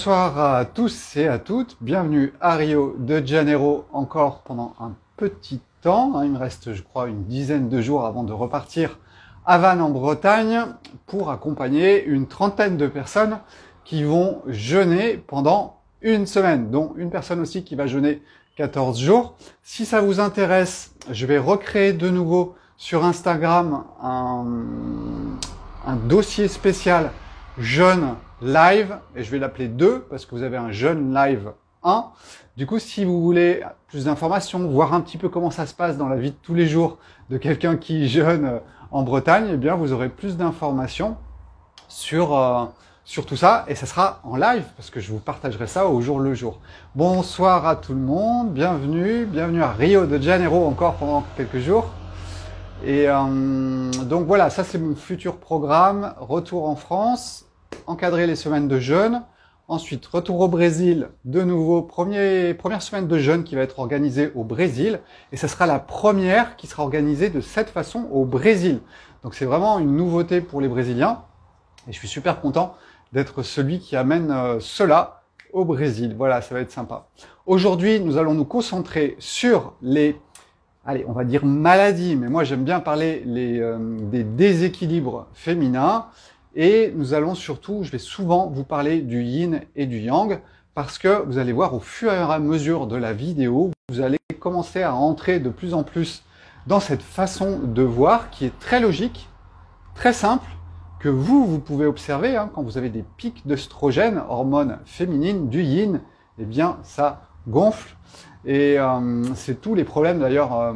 Bonsoir à tous et à toutes, bienvenue à Rio de Janeiro encore pendant un petit temps. Il me reste je crois une dizaine de jours avant de repartir à Vannes en Bretagne pour accompagner une trentaine de personnes qui vont jeûner pendant une semaine, dont une personne aussi qui va jeûner 14 jours. Si ça vous intéresse, je vais recréer de nouveau sur Instagram un dossier spécial jeûne live, et je vais l'appeler 2 parce que vous avez un jeûne live 1. Du coup, si vous voulez plus d'informations, voir un petit peu comment ça se passe dans la vie de tous les jours de quelqu'un qui jeûne en Bretagne, eh bien, vous aurez plus d'informations sur tout ça, et ça sera en live parce que je vous partagerai ça au jour le jour. Bonsoir à tout le monde, bienvenue à Rio de Janeiro encore pendant quelques jours. Et donc voilà, ça c'est mon futur programme, retour en France, encadrer les semaines de jeûne, ensuite retour au Brésil, de nouveau, première semaine de jeûne qui va être organisée au Brésil, et ça sera la première qui sera organisée de cette façon au Brésil. Donc c'est vraiment une nouveauté pour les Brésiliens, et je suis super content d'être celui qui amène cela au Brésil. Voilà, ça va être sympa. Aujourd'hui, nous allons nous concentrer sur on va dire maladies, mais moi j'aime bien parler des déséquilibres féminins. Et nous allons surtout, je vais souvent vous parler du yin et du yang, parce que vous allez voir au fur et à mesure de la vidéo, vous allez commencer à entrer de plus en plus dans cette façon de voir qui est très logique, très simple, que vous pouvez observer quand vous avez des pics d'œstrogène, hormones féminines, du yin, eh bien ça gonfle. Et c'est tous les problèmes d'ailleurs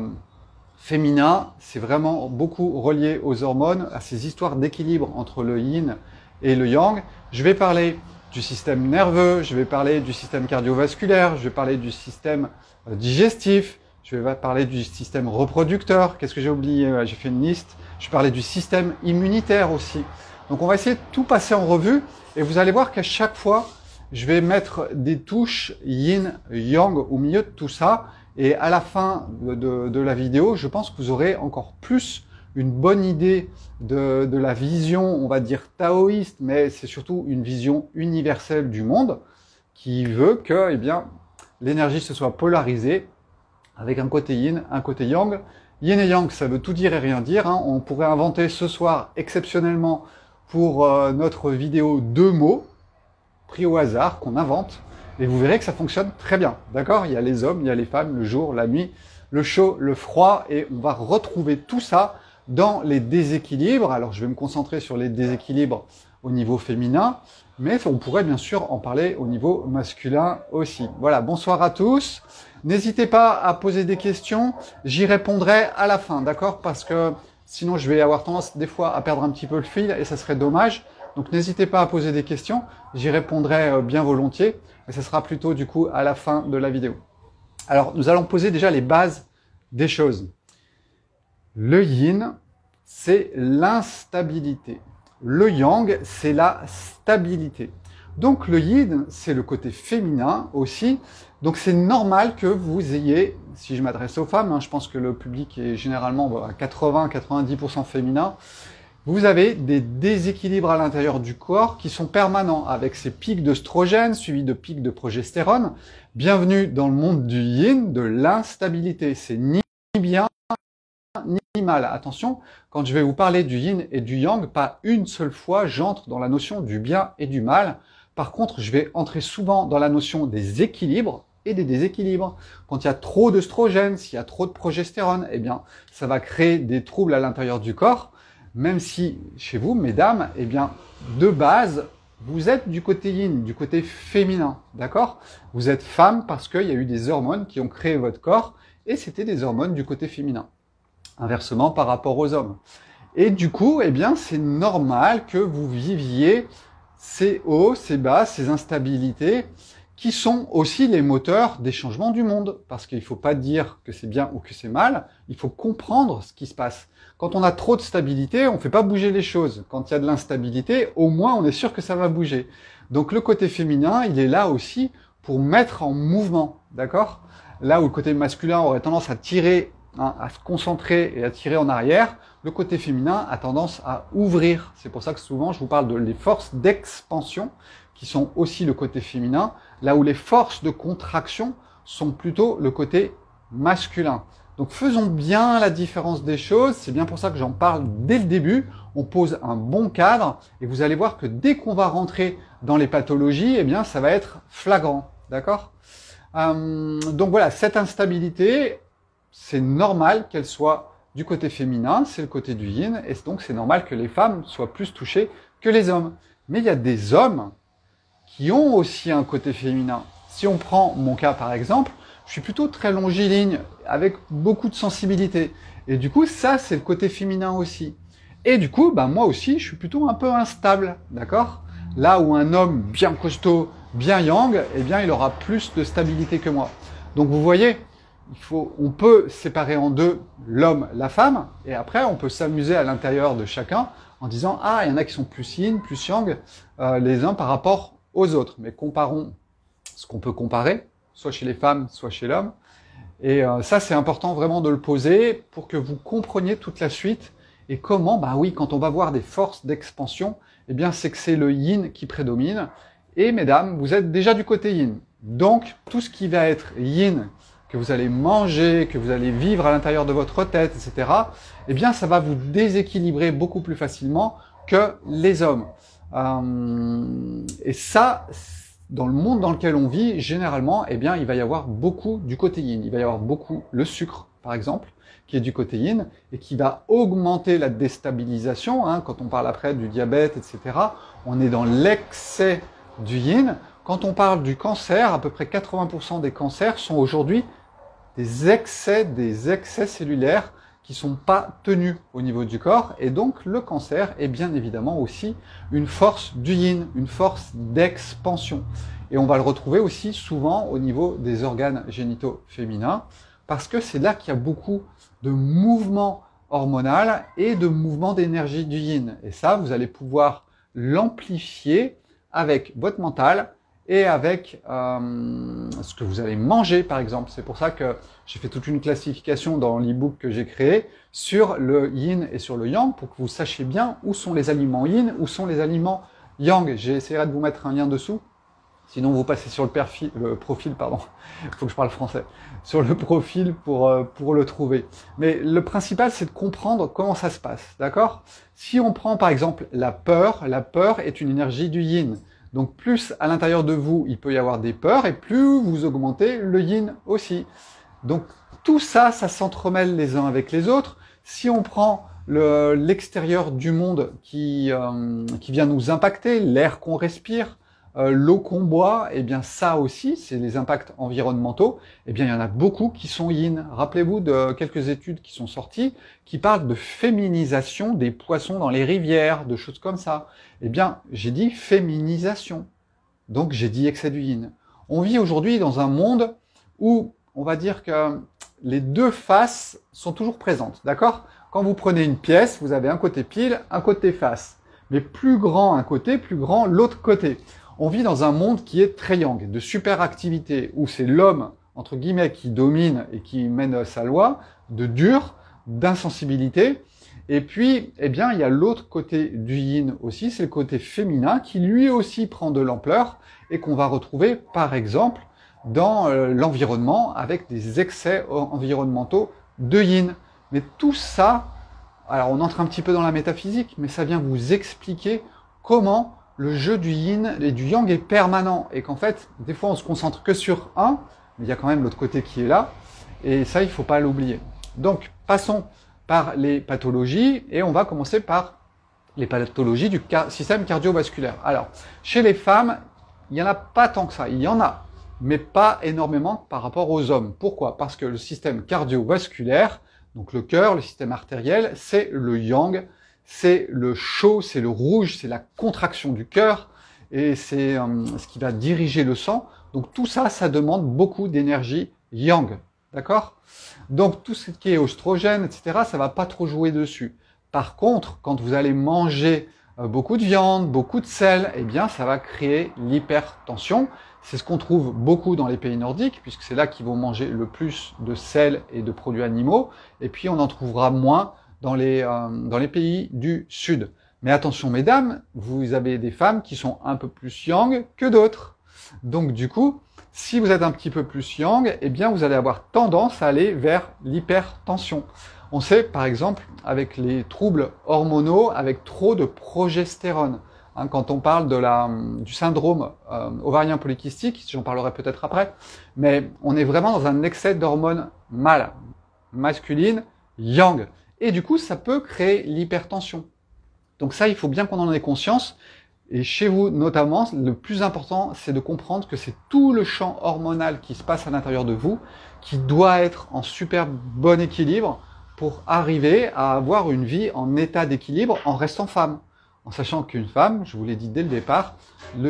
féminin, c'est vraiment beaucoup relié aux hormones, à ces histoires d'équilibre entre le yin et le yang. Je vais parler du système nerveux, je vais parler du système cardiovasculaire, je vais parler du système digestif, je vais parler du système reproducteur. Qu'est-ce que j'ai oublié? J'ai fait une liste. Je vais parler du système immunitaire aussi. Donc on va essayer de tout passer en revue, et vous allez voir qu'à chaque fois, je vais mettre des touches yin-yang au milieu de tout ça. Et à la fin de la vidéo, je pense que vous aurez encore plus une bonne idée de la vision, on va dire taoïste, mais c'est surtout une vision universelle du monde qui veut que l'énergie se soit polarisée avec un côté yin, un côté yang. Yin et yang, ça veut tout dire et rien dire. On pourrait inventer ce soir, exceptionnellement, pour notre vidéo 2 mots, pris au hasard, qu'on invente. Et vous verrez que ça fonctionne très bien, d'accord? Il y a les hommes, il y a les femmes, le jour, la nuit, le chaud, le froid, et on va retrouver tout ça dans les déséquilibres. Alors je vais me concentrer sur les déséquilibres au niveau féminin, mais on pourrait bien sûr en parler au niveau masculin aussi. Voilà, bonsoir à tous. N'hésitez pas à poser des questions, j'y répondrai à la fin, d'accord? Parce que sinon je vais avoir tendance des fois à perdre un petit peu le fil, et ça serait dommage. Donc n'hésitez pas à poser des questions, j'y répondrai bien volontiers, mais ce sera plutôt du coup à la fin de la vidéo. Alors nous allons poser déjà les bases des choses. Le yin, c'est l'instabilité. Le yang, c'est la stabilité. Donc le yin, c'est le côté féminin aussi. Donc c'est normal que vous ayez, si je m'adresse aux femmes, je pense que le public est généralement à 80-90% féminin, vous avez des déséquilibres à l'intérieur du corps qui sont permanents, avec ces pics d'œstrogène suivis de pics de progestérone. Bienvenue dans le monde du yin, de l'instabilité. C'est ni bien ni mal. Attention, quand je vais vous parler du yin et du yang, pas une seule fois j'entre dans la notion du bien et du mal. Par contre, je vais entrer souvent dans la notion des équilibres et des déséquilibres. Quand il y a trop d'œstrogène, s'il y a trop de progestérone, eh bien, ça va créer des troubles à l'intérieur du corps. Même si, chez vous, mesdames, de base, vous êtes du côté yin, du côté féminin, d'accord? Vous êtes femme parce qu'il y a eu des hormones qui ont créé votre corps, et c'était des hormones du côté féminin. Inversement par rapport aux hommes. Et du coup, c'est normal que vous viviez ces hauts, ces bas, ces instabilités, qui sont aussi les moteurs des changements du monde. Parce qu'il ne faut pas dire que c'est bien ou que c'est mal, il faut comprendre ce qui se passe. Quand on a trop de stabilité, on ne fait pas bouger les choses. Quand il y a de l'instabilité, au moins on est sûr que ça va bouger. Donc le côté féminin, il est là aussi pour mettre en mouvement, d'accord? Là où le côté masculin aurait tendance à tirer, à se concentrer et à tirer en arrière, le côté féminin a tendance à ouvrir. C'est pour ça que souvent je vous parle de les forces d'expansion qui sont aussi le côté féminin, là où les forces de contraction sont plutôt le côté masculin. Donc faisons bien la différence des choses, c'est bien pour ça que j'en parle dès le début, on pose un bon cadre et vous allez voir que dès qu'on va rentrer dans les pathologies, eh bien ça va être flagrant, d'accord? Donc voilà, cette instabilité, c'est normal qu'elle soit du côté féminin, c'est le côté du yin, et donc c'est normal que les femmes soient plus touchées que les hommes. Mais il y a des hommes qui ont aussi un côté féminin. Si on prend mon cas par exemple, je suis plutôt très longiligne, avec beaucoup de sensibilité. Et du coup, ça, c'est le côté féminin aussi. Et du coup, bah, moi aussi, je suis plutôt un peu instable, d'accord? Là où un homme bien costaud, bien yang, eh bien, il aura plus de stabilité que moi. Donc, vous voyez, on peut séparer en deux l'homme, la femme, et après, on peut s'amuser à l'intérieur de chacun en disant, ah, il y en a qui sont plus yin, plus yang, les uns par rapport aux autres. Mais comparons ce qu'on peut comparer, soit chez les femmes, soit chez l'homme. Et ça, c'est important vraiment de le poser pour que vous compreniez toute la suite et comment, bah oui, quand on va voir des forces d'expansion, eh bien, c'est que c'est le yin qui prédomine. Et mesdames, vous êtes déjà du côté yin. Donc, tout ce qui va être yin, que vous allez manger, que vous allez vivre à l'intérieur de votre tête, etc., eh bien, ça va vous déséquilibrer beaucoup plus facilement que les hommes. Et ça, dans le monde dans lequel on vit, généralement, eh bien, il va y avoir beaucoup du côté yin. Il va y avoir beaucoup le sucre, par exemple, qui est du côté yin, et qui va augmenter la déstabilisation. Hein, quand on parle après du diabète, etc., on est dans l'excès du yin. Quand on parle du cancer, à peu près 80% des cancers sont aujourd'hui des excès cellulaires qui ne sont pas tenus au niveau du corps. Et donc, le cancer est bien évidemment aussi une force du yin, une force d'expansion. Et on va le retrouver aussi souvent au niveau des organes génitaux féminins, parce que c'est là qu'il y a beaucoup de mouvements hormonaux et de mouvements d'énergie du yin. Et ça, vous allez pouvoir l'amplifier avec votre mental et avec ce que vous allez manger, par exemple. C'est pour ça que j'ai fait toute une classification dans l'e-book que j'ai créé sur le yin et sur le yang, pour que vous sachiez bien où sont les aliments yin, où sont les aliments yang. J'essaierai de vous mettre un lien dessous. Sinon, vous passez sur le profil, pardon, il faut que je parle français, sur le profil pour le trouver. Mais le principal, c'est de comprendre comment ça se passe, d'accord? Si on prend par exemple la peur est une énergie du yin. Donc plus à l'intérieur de vous, il peut y avoir des peurs, et plus vous augmentez le yin aussi. Donc tout ça, ça s'entremêle les uns avec les autres. Si on prend l'extérieur du monde qui vient nous impacter, l'air qu'on respire, l'eau qu'on boit, eh bien ça aussi, c'est les impacts environnementaux. Eh bien, il y en a beaucoup qui sont yin. Rappelez-vous de quelques études qui sont sorties qui parlent de féminisation des poissons dans les rivières, de choses comme ça. Eh bien, j'ai dit féminisation. Donc, j'ai dit excès du yin. On vit aujourd'hui dans un monde où on va dire que les deux faces sont toujours présentes, d'accord? Quand vous prenez une pièce, vous avez un côté pile, un côté face. Mais plus grand un côté, plus grand l'autre côté. On vit dans un monde qui est très yang, de superactivité, où c'est l'homme, entre guillemets, qui domine et qui mène sa loi, de dur, d'insensibilité. Et puis, eh bien, il y a l'autre côté du yin aussi, c'est le côté féminin, qui lui aussi prend de l'ampleur, et qu'on va retrouver, par exemple, dans l'environnement, avec des excès environnementaux de yin. Mais tout ça, alors on entre un petit peu dans la métaphysique, mais ça vient vous expliquer comment le jeu du yin et du yang est permanent, et qu'en fait, des fois on se concentre que sur un, mais il y a quand même l'autre côté qui est là, et ça, il ne faut pas l'oublier. Donc, passons par les pathologies, et on va commencer par les pathologies du système cardiovasculaire. Alors, chez les femmes, il n'y en a pas tant que ça, il y en a, mais pas énormément par rapport aux hommes. Pourquoi? Parce que le système cardiovasculaire, donc le cœur, le système artériel, c'est le yang, c'est le chaud, c'est le rouge, c'est la contraction du cœur, et c'est ce qui va diriger le sang. Donc tout ça, ça demande beaucoup d'énergie yang, d'accord? Donc tout ce qui est oestrogène, etc., ça va pas trop jouer dessus. Par contre, quand vous allez manger beaucoup de viande, beaucoup de sel, eh bien ça va créer l'hypertension. C'est ce qu'on trouve beaucoup dans les pays nordiques, puisque c'est là qu'ils vont manger le plus de sel et de produits animaux, et puis on en trouvera moins dans les pays du Sud. Mais attention mesdames, vous avez des femmes qui sont un peu plus yang que d'autres. Donc du coup, si vous êtes un petit peu plus yang, eh bien vous allez avoir tendance à aller vers l'hypertension. On sait par exemple avec les troubles hormonaux, avec trop de progestérone. Hein, quand on parle du syndrome ovarien polykystique, j'en parlerai peut-être après, mais on est vraiment dans un excès d'hormones mâles, masculines, yang. Et du coup, ça peut créer l'hypertension. Donc ça, il faut bien qu'on en ait conscience. Et chez vous, notamment, le plus important, c'est de comprendre que c'est tout le champ hormonal qui se passe à l'intérieur de vous qui doit être en super bon équilibre pour arriver à avoir une vie en état d'équilibre en restant femme. En sachant qu'une femme, je vous l'ai dit dès le départ,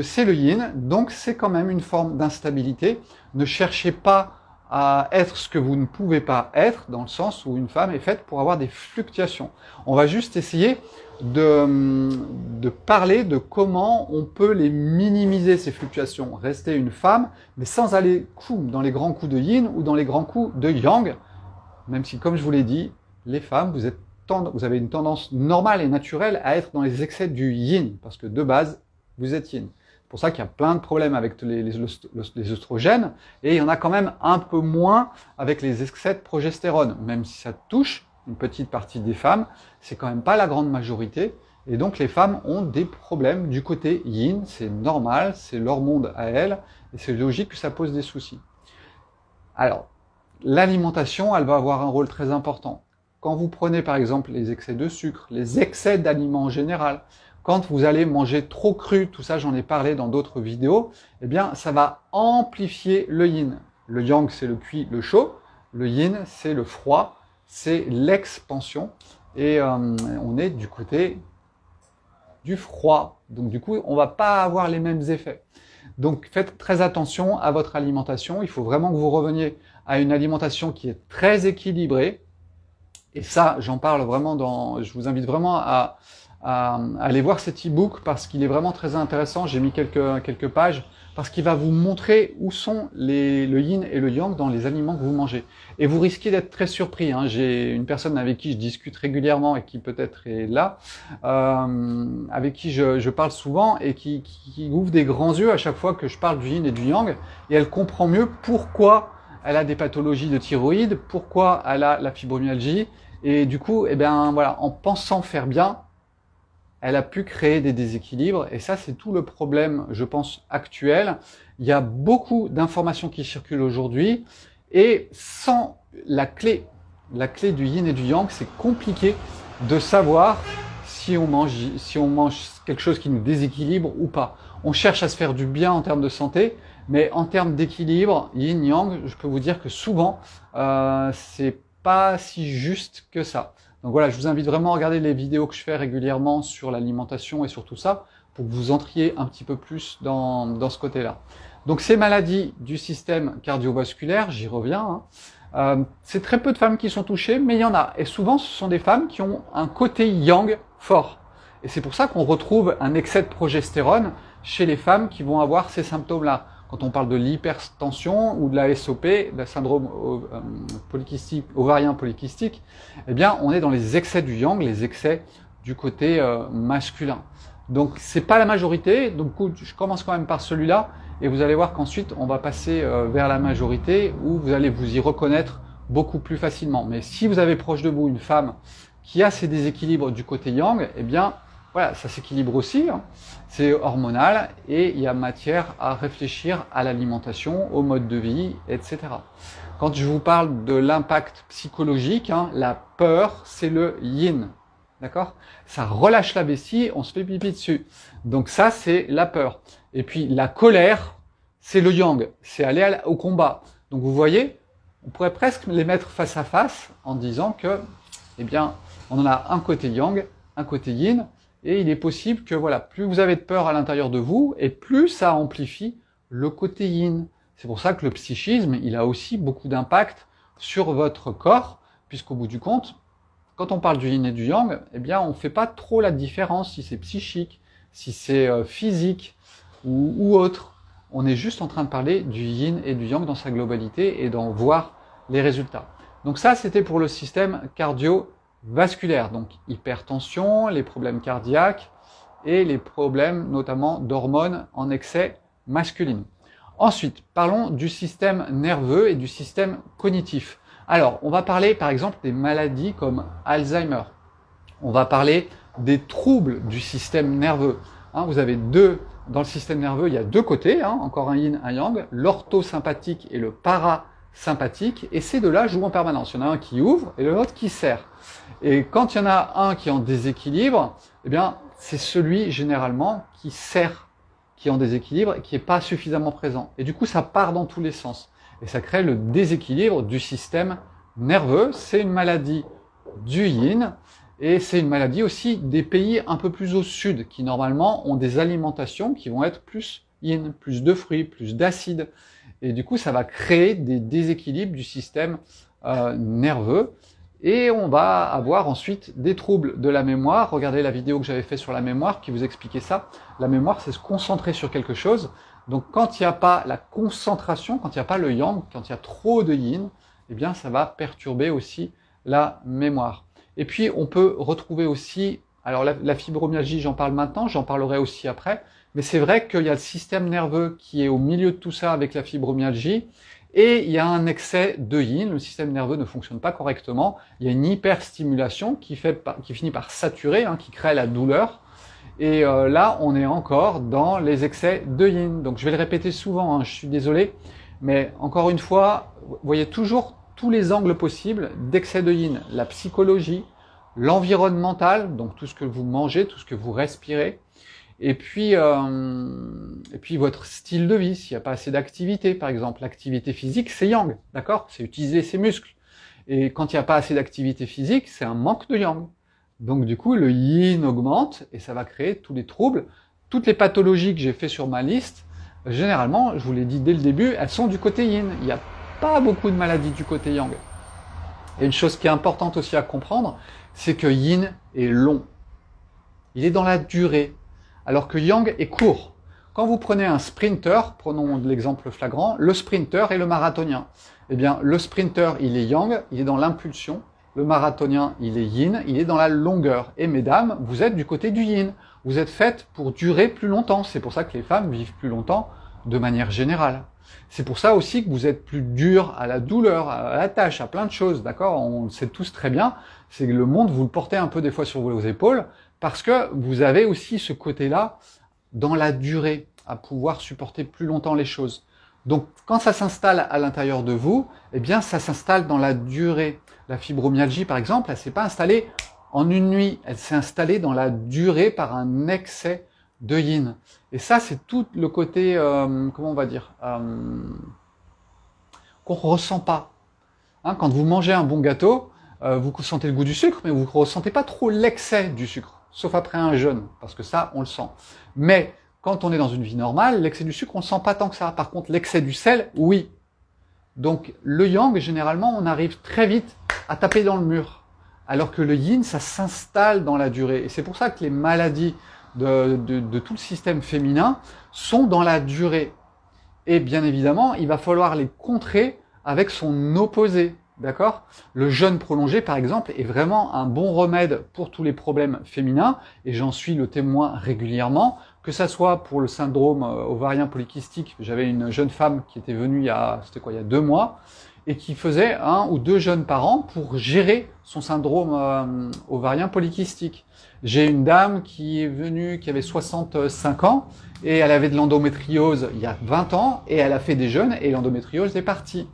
c'est le yin, donc c'est quand même une forme d'instabilité. Ne cherchez pas à être ce que vous ne pouvez pas être, dans le sens où une femme est faite pour avoir des fluctuations. On va juste essayer de parler de comment on peut les minimiser, ces fluctuations. Rester une femme, mais sans aller dans les grands coups de yin ou dans les grands coups de yang, même si, comme je vous l'ai dit, les femmes, vous avez une tendance normale et naturelle à être dans les excès du yin, parce que de base, vous êtes yin. C'est pour ça qu'il y a plein de problèmes avec les oestrogènes, et il y en a quand même un peu moins avec les excès de progestérone, même si ça touche une petite partie des femmes, c'est quand même pas la grande majorité, et donc les femmes ont des problèmes du côté yin, c'est normal, c'est leur monde à elles, et c'est logique que ça pose des soucis. Alors, l'alimentation, elle va avoir un rôle très important. Quand vous prenez par exemple les excès de sucre, les excès d'aliments en général, quand vous allez manger trop cru, tout ça j'en ai parlé dans d'autres vidéos, eh bien ça va amplifier le yin. Le yang c'est le cuit, le chaud, le yin c'est le froid, c'est l'expansion, et on est du côté du froid. Donc du coup on va pas avoir les mêmes effets. Donc faites très attention à votre alimentation, il faut vraiment que vous reveniez à une alimentation qui est très équilibrée. Et ça, j'en parle vraiment je vous invite vraiment à aller voir cet e-book parce qu'il est vraiment très intéressant. J'ai mis quelques pages parce qu'il va vous montrer où sont le yin et le yang dans les aliments que vous mangez. Et vous risquez d'être très surpris. Hein. J'ai une personne avec qui je discute régulièrement et qui peut-être est là, avec qui je parle souvent et qui ouvre des grands yeux à chaque fois que je parle du yin et du yang. Et elle comprend mieux pourquoi elle a des pathologies de thyroïde, pourquoi elle a la fibromyalgie. Et du coup, eh bien, voilà, en pensant faire bien, elle a pu créer des déséquilibres. Et ça, c'est tout le problème, je pense, actuel. Il y a beaucoup d'informations qui circulent aujourd'hui. Et sans la clé du yin et du yang, c'est compliqué de savoir si on mange quelque chose qui nous déséquilibre ou pas. On cherche à se faire du bien en termes de santé, mais en termes d'équilibre, yin-yang, je peux vous dire que souvent, c'est pas si juste que ça. Donc voilà, je vous invite vraiment à regarder les vidéos que je fais régulièrement sur l'alimentation et sur tout ça, pour que vous entriez un petit peu plus dans ce côté-là. Donc ces maladies du système cardiovasculaire, j'y reviens, hein, c'est très peu de femmes qui sont touchées, mais il y en a. Et souvent, ce sont des femmes qui ont un côté yang fort. Et c'est pour ça qu'on retrouve un excès de progestérone chez les femmes qui vont avoir ces symptômes-là. Quand on parle de l'hypertension ou de la SOP, le syndrome ovarien polykystique, eh bien, on est dans les excès du yang, les excès du côté masculin. Donc, c'est pas la majorité. Donc, je commence quand même par celui-là, et vous allez voir qu'ensuite, on va passer vers la majorité où vous allez vous y reconnaître beaucoup plus facilement. Mais si vous avez proche de vous une femme qui a ces déséquilibres du côté yang, eh bien, voilà, ça s'équilibre aussi, hein. C'est hormonal et il y a matière à réfléchir à l'alimentation, au mode de vie, etc. Quand je vous parle de l'impact psychologique, hein, la peur, c'est le yin, d'accord? Ça relâche la vessie, on se fait pipi dessus. Donc ça, c'est la peur. Et puis la colère, c'est le yang, c'est aller au combat. Donc vous voyez, on pourrait presque les mettre face à face en disant que, eh bien, on en a un côté yang, un côté yin. Et il est possible que voilà, plus vous avez de peur à l'intérieur de vous, et plus ça amplifie le côté yin. C'est pour ça que le psychisme, il a aussi beaucoup d'impact sur votre corps, puisqu'au bout du compte, quand on parle du yin et du yang, eh bien, on ne fait pas trop la différence si c'est psychique, si c'est physique ou autre. On est juste en train de parler du yin et du yang dans sa globalité et d'en voir les résultats. Donc ça, c'était pour le système cardiovasculaire. vasculaires, donc hypertension, les problèmes cardiaques et les problèmes notamment d'hormones en excès masculines. Ensuite, parlons du système nerveux et du système cognitif. Alors, on va parler par exemple des maladies comme Alzheimer. On va parler des troubles du système nerveux. Vous avez dans le système nerveux, il y a deux côtés, encore un yin, un yang, l'orthosympathique et le parasympathique, et ces deux-là jouent en permanence. Il y en a un qui ouvre et l'autre qui serre. Et quand il y en a un qui est en déséquilibre, eh bien, c'est celui généralement qui serre, qui est en déséquilibre et qui n'est pas suffisamment présent. Et du coup, ça part dans tous les sens. Et ça crée le déséquilibre du système nerveux. C'est une maladie du yin. Et c'est une maladie aussi des pays un peu plus au sud, qui normalement ont des alimentations qui vont être plus yin, plus de fruits, plus d'acide. Et du coup, ça va créer des déséquilibres du système nerveux. Et on va avoir ensuite des troubles de la mémoire. Regardez la vidéo que j'avais fait sur la mémoire qui vous expliquait ça. La mémoire, c'est se concentrer sur quelque chose. Donc quand il n'y a pas la concentration, quand il n'y a pas le yang, quand il y a trop de yin, eh bien ça va perturber aussi la mémoire. Et puis, on peut retrouver aussi, alors la fibromyalgie, j'en parle maintenant, j'en parlerai aussi après, mais c'est vrai qu'il y a le système nerveux qui est au milieu de tout ça avec la fibromyalgie, et il y a un excès de yin, le système nerveux ne fonctionne pas correctement, il y a une hyperstimulation qui finit par saturer, qui crée la douleur, et là, on est encore dans les excès de yin. Donc, je vais le répéter souvent, je suis désolé, mais encore une fois, vous voyez toujours tous les angles possibles d'excès de yin, la psychologie, l'environnemental, donc tout ce que vous mangez, tout ce que vous respirez, et puis votre style de vie, s'il n'y a pas assez d'activité, par exemple. L'activité physique, c'est yang, d'accord? C'est utiliser ses muscles. Et quand il n'y a pas assez d'activité physique, c'est un manque de yang. Donc du coup, le yin augmente, et ça va créer tous les troubles. Toutes les pathologies que j'ai fait sur ma liste, généralement, je vous l'ai dit dès le début, elles sont du côté yin. Il n'y a pas beaucoup de maladies du côté yang. Et une chose qui est importante aussi à comprendre, c'est que yin est long. Il est dans la durée, alors que yang est court. Quand vous prenez un sprinter, prenons l'exemple flagrant, le sprinter et le marathonien. Eh bien, le sprinter, il est yang, il est dans l'impulsion. Le marathonien, il est yin, il est dans la longueur. Et mesdames, vous êtes du côté du yin. Vous êtes faites pour durer plus longtemps. C'est pour ça que les femmes vivent plus longtemps de manière générale. C'est pour ça aussi que vous êtes plus dur à la douleur, à la tâche, à plein de choses, d'accord? On le sait tous très bien, c'est que le monde, vous le portez un peu des fois sur vos épaules, parce que vous avez aussi ce côté-là dans la durée, à pouvoir supporter plus longtemps les choses. Donc, quand ça s'installe à l'intérieur de vous, eh bien, ça s'installe dans la durée. La fibromyalgie, par exemple, elle s'est pas installée en une nuit, elle s'est installée dans la durée par un excès de yin. Et ça, c'est tout le côté, comment on va dire, qu'on ressent pas. Quand vous mangez un bon gâteau, vous sentez le goût du sucre, mais vous ne ressentez pas trop l'excès du sucre, sauf après un jeûne, parce que ça, on le sent. Mais quand on est dans une vie normale, l'excès du sucre, on ne le sent pas tant que ça. Par contre, l'excès du sel, oui. Donc, le yang, généralement, on arrive très vite à taper dans le mur. Alors que le yin, ça s'installe dans la durée. Et c'est pour ça que les maladies de tout le système féminin sont dans la durée. Et bien évidemment, il va falloir les contrer avec son opposé. D'accord? Le jeûne prolongé, par exemple, est vraiment un bon remède pour tous les problèmes féminins, et j'en suis le témoin régulièrement, que ça soit pour le syndrome ovarien polykystique. J'avais une jeune femme qui était venue il y a 2 mois, et qui faisait 1 ou 2 jeûnes par an pour gérer son syndrome ovarien polykystique. J'ai une dame qui est venue, qui avait 65 ans, et elle avait de l'endométriose il y a 20 ans, et elle a fait des jeûnes, et l'endométriose est partie.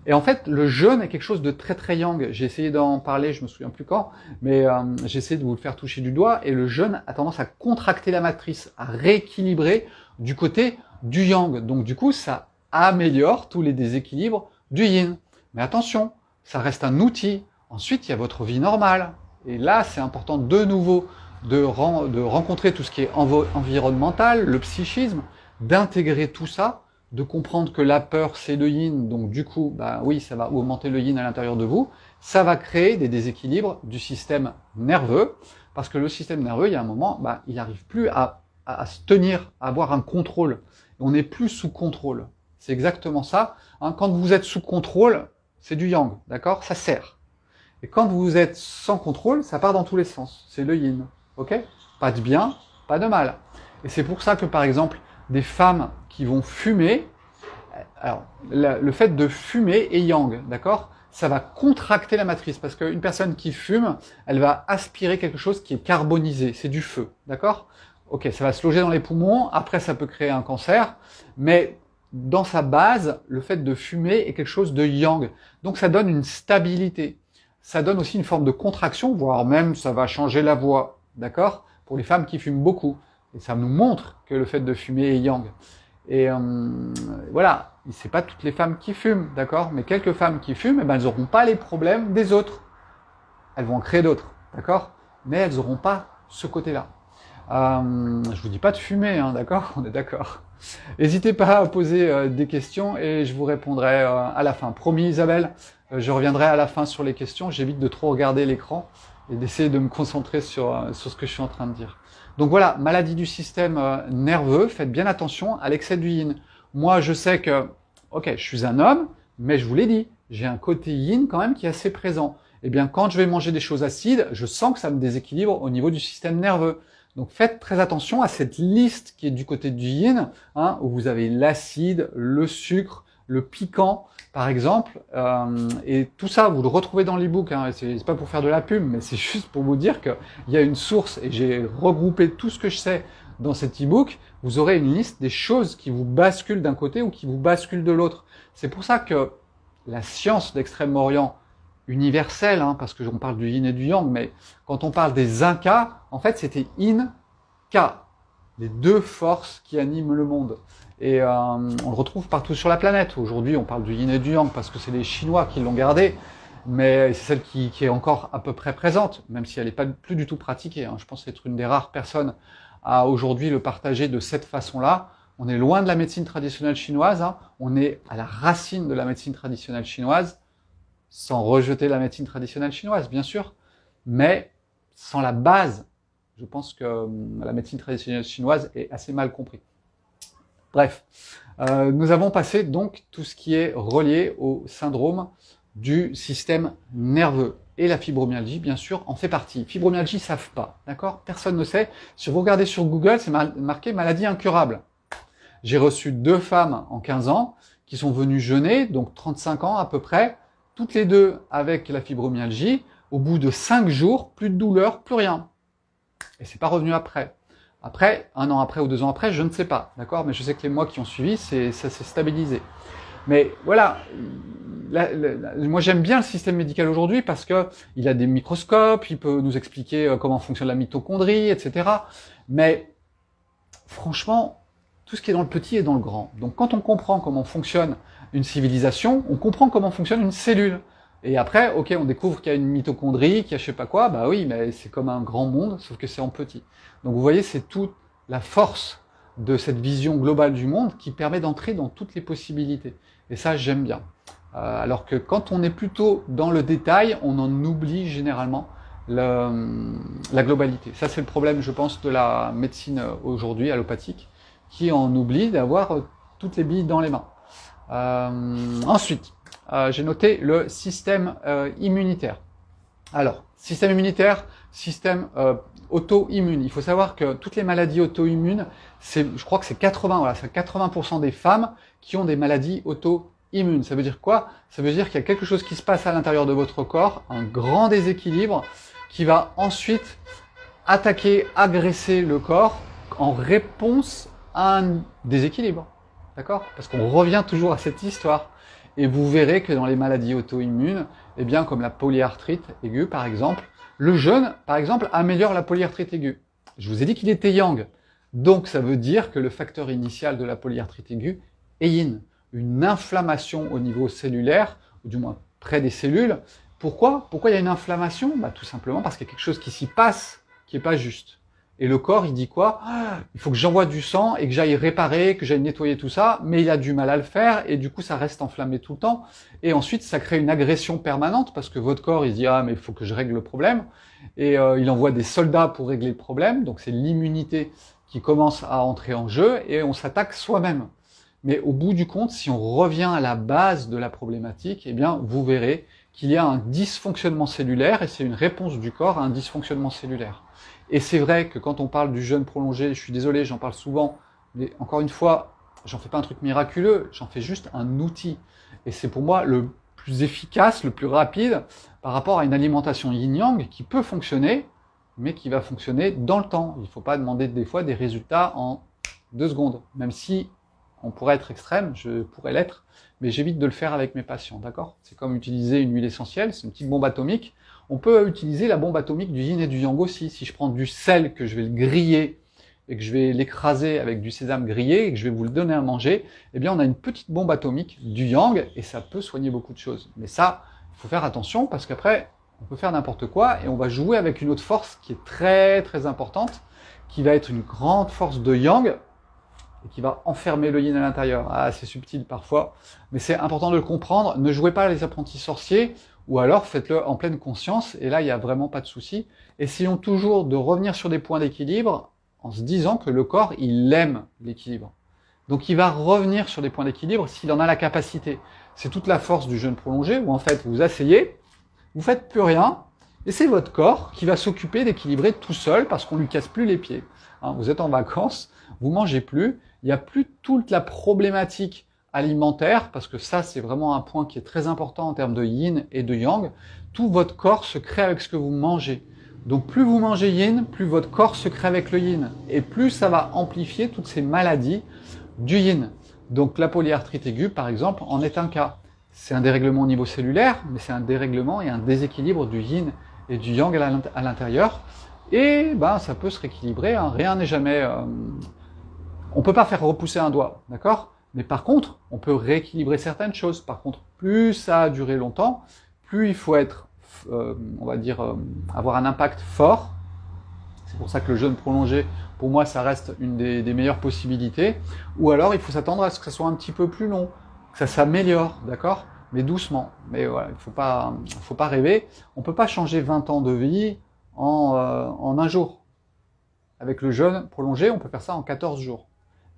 Et en fait, le jeûne est quelque chose de très très yang. J'ai essayé d'en parler, je me souviens plus quand, mais j'ai essayé de vous le faire toucher du doigt, et le jeûne a tendance à contracter la matrice, à rééquilibrer du côté du yang. Donc du coup, ça améliore tous les déséquilibres du yin. Mais attention, ça reste un outil. Ensuite, il y a votre vie normale. Et là, c'est important de nouveau de rencontrer tout ce qui est environnemental, le psychisme, d'intégrer tout ça, de comprendre que la peur, c'est le yin. Donc du coup, bah oui, ça va augmenter le yin à l'intérieur de vous. Ça va créer des déséquilibres du système nerveux. Parce que le système nerveux, il y a un moment, bah, il n'arrive plus à se tenir, à avoir un contrôle. On n'est plus sous contrôle. C'est exactement ça. Quand vous êtes sous contrôle, c'est du yang, d'accord? Ça sert. Et quand vous êtes sans contrôle, ça part dans tous les sens. C'est le yin. Ok? Pas de bien, pas de mal. Et c'est pour ça que, par exemple, des femmes qui vont fumer, alors, le fait de fumer est yang, d'accord? Ça va contracter la matrice, parce qu'une personne qui fume, elle va aspirer quelque chose qui est carbonisé, c'est du feu, d'accord? Ok, ça va se loger dans les poumons, après ça peut créer un cancer, mais dans sa base, le fait de fumer est quelque chose de yang. Donc ça donne une stabilité. Ça donne aussi une forme de contraction, voire même ça va changer la voix, d'accord? Pour les femmes qui fument beaucoup. Et ça nous montre que le fait de fumer est yang. Et voilà, c'est pas toutes les femmes qui fument, d'accord? Mais quelques femmes qui fument, eh ben, elles n'auront pas les problèmes des autres. Elles vont en créer d'autres, d'accord? Mais elles n'auront pas ce côté-là. Je vous dis pas de fumer, hein, d'accord? On est d'accord. N'hésitez pas à poser des questions et je vous répondrai à la fin. Promis Isabelle, je reviendrai à la fin sur les questions. J'évite de trop regarder l'écran et d'essayer de me concentrer sur ce que je suis en train de dire. Donc voilà, maladie du système nerveux, faites bien attention à l'excès du yin. Moi, je sais que, ok, je suis un homme, mais je vous l'ai dit, j'ai un côté yin quand même qui est assez présent. Eh bien, quand je vais manger des choses acides, je sens que ça me déséquilibre au niveau du système nerveux. Donc faites très attention à cette liste qui est du côté du yin, hein, où vous avez l'acide, le sucre, le piquant, par exemple, et tout ça, vous le retrouvez dans l'e-book, hein, c'est pas pour faire de la pub, mais c'est juste pour vous dire qu'il y a une source, et j'ai regroupé tout ce que je sais dans cet e-book, vous aurez une liste des choses qui vous basculent d'un côté ou qui vous basculent de l'autre. C'est pour ça que la science d'Extrême-Orient, universelle, hein, parce qu'on parle du yin et du yang, mais quand on parle des Incas, en fait, c'était Yin-Ka, les deux forces qui animent le monde. Et on le retrouve partout sur la planète. Aujourd'hui, on parle du yin et du yang parce que c'est les Chinois qui l'ont gardé, mais c'est celle qui est encore à peu près présente, même si elle n'est pas plus du tout pratiquée. Hein. Je pense être une des rares personnes à aujourd'hui le partager de cette façon-là. On est loin de la médecine traditionnelle chinoise, hein. On est à la racine de la médecine traditionnelle chinoise, sans rejeter la médecine traditionnelle chinoise, bien sûr, mais sans la base. Je pense que la médecine traditionnelle chinoise est assez mal comprise. Bref, nous avons passé donc tout ce qui est relié au syndrome du système nerveux. Et la fibromyalgie, bien sûr, en fait partie. Fibromyalgie, ils savent pas, d'accord? Personne ne sait. Si vous regardez sur Google, c'est marqué maladie incurable. J'ai reçu 2 femmes en 15 ans qui sont venues jeûner, donc 35 ans à peu près, toutes les deux avec la fibromyalgie. Au bout de 5 jours, plus de douleur, plus rien. Et c'est pas revenu après. Après, 1 an après ou 2 ans après, je ne sais pas, d'accord? Mais je sais que les mois qui ont suivi, ça s'est stabilisé. Mais voilà, moi j'aime bien le système médical aujourd'hui parce que il a des microscopes, il peut nous expliquer comment fonctionne la mitochondrie, etc. Mais franchement, tout ce qui est dans le petit est dans le grand. Donc quand on comprend comment fonctionne une civilisation, on comprend comment fonctionne une cellule. Et après, ok, on découvre qu'il y a une mitochondrie, qu'il y a je sais pas quoi, bah oui, mais c'est comme un grand monde, sauf que c'est en petit. Donc vous voyez, c'est toute la force de cette vision globale du monde qui permet d'entrer dans toutes les possibilités. Et ça, j'aime bien. Alors que quand on est plutôt dans le détail, on en oublie généralement la globalité. Ça, c'est le problème, je pense, de la médecine aujourd'hui, allopathique, qui en oublie d'avoir toutes les billes dans les mains. Ensuite, j'ai noté le système immunitaire. Alors, système immunitaire, système auto-immune. Il faut savoir que toutes les maladies auto-immunes, je crois que c'est 80% des femmes qui ont des maladies auto-immunes. Ça veut dire quoi? Ça veut dire qu'il y a quelque chose qui se passe à l'intérieur de votre corps, un grand déséquilibre, qui va ensuite attaquer, agresser le corps en réponse à un déséquilibre. D'accord? Parce qu'on revient toujours à cette histoire. Et vous verrez que dans les maladies auto-immunes, eh bien, comme la polyarthrite aiguë, par exemple, le jeûne, par exemple, améliore la polyarthrite aiguë. Je vous ai dit qu'il était yang. Donc, ça veut dire que le facteur initial de la polyarthrite aiguë est yin. Une inflammation au niveau cellulaire, ou du moins près des cellules. Pourquoi il y a une inflammation? Bah, tout simplement parce qu'il y a quelque chose qui s'y passe qui n'est pas juste. Et le corps, il dit quoi? Il faut que j'envoie du sang et que j'aille réparer, que j'aille nettoyer tout ça, mais il a du mal à le faire et du coup, ça reste enflammé tout le temps. Et ensuite, ça crée une agression permanente parce que votre corps, il dit « Ah, mais il faut que je règle le problème ». Et il envoie des soldats pour régler le problème. Donc, c'est l'immunité qui commence à entrer en jeu et on s'attaque soi-même. Mais au bout du compte, si on revient à la base de la problématique, eh bien, vous verrez qu'il y a un dysfonctionnement cellulaire et c'est une réponse du corps à un dysfonctionnement cellulaire. Et c'est vrai que quand on parle du jeûne prolongé, je suis désolé, j'en parle souvent, mais encore une fois, j'en fais pas un truc miraculeux, j'en fais juste un outil. Et c'est pour moi le plus efficace, le plus rapide par rapport à une alimentation yin-yang qui peut fonctionner, mais qui va fonctionner dans le temps. Il ne faut pas demander des fois des résultats en 2 secondes, même si on pourrait être extrême, je pourrais l'être, mais j'évite de le faire avec mes patients, d'accord? C'est comme utiliser une huile essentielle, c'est une petite bombe atomique. On peut utiliser la bombe atomique du yin et du yang aussi. Si je prends du sel, que je vais le griller, et que je vais l'écraser avec du sésame grillé, et que je vais vous le donner à manger, eh bien on a une petite bombe atomique du yang, et ça peut soigner beaucoup de choses. Mais ça, il faut faire attention, parce qu'après, on peut faire n'importe quoi, et on va jouer avec une autre force qui est très très importante, qui va être une grande force de yang, et qui va enfermer le yin à l'intérieur. Ah, c'est subtil parfois, mais c'est important de le comprendre. Ne jouez pas les apprentis sorciers, ou alors faites-le en pleine conscience, et là, il n'y a vraiment pas de souci. Essayons toujours de revenir sur des points d'équilibre, en se disant que le corps, il aime l'équilibre. Donc il va revenir sur des points d'équilibre s'il en a la capacité. C'est toute la force du jeûne prolongé, où en fait, vous asseyez, vous faites plus rien, et c'est votre corps qui va s'occuper d'équilibrer tout seul, parce qu'on lui casse plus les pieds. Hein, vous êtes en vacances, vous mangez plus, il n'y a plus toute la problématique alimentaire, parce que ça, c'est vraiment un point qui est très important en termes de yin et de yang. Tout votre corps se crée avec ce que vous mangez. Donc plus vous mangez yin, plus votre corps se crée avec le yin. Et plus ça va amplifier toutes ces maladies du yin. Donc la polyarthrite aiguë, par exemple, en est un cas. C'est un dérèglement au niveau cellulaire, mais c'est un dérèglement et un déséquilibre du yin et du yang à l'intérieur. Et ben, ça peut se rééquilibrer, hein. Rien n'est jamais... On peut pas faire repousser un doigt, d'accord? Mais par contre, on peut rééquilibrer certaines choses. Par contre, plus ça a duré longtemps, plus il faut être, on va dire, avoir un impact fort. C'est pour ça que le jeûne prolongé, pour moi, ça reste une des meilleures possibilités. Ou alors, il faut s'attendre à ce que ça soit un petit peu plus long, que ça s'améliore, d'accord? Mais doucement. Mais voilà, il faut pas rêver. On peut pas changer 20 ans de vie en un jour. Avec le jeûne prolongé, on peut faire ça en 14 jours.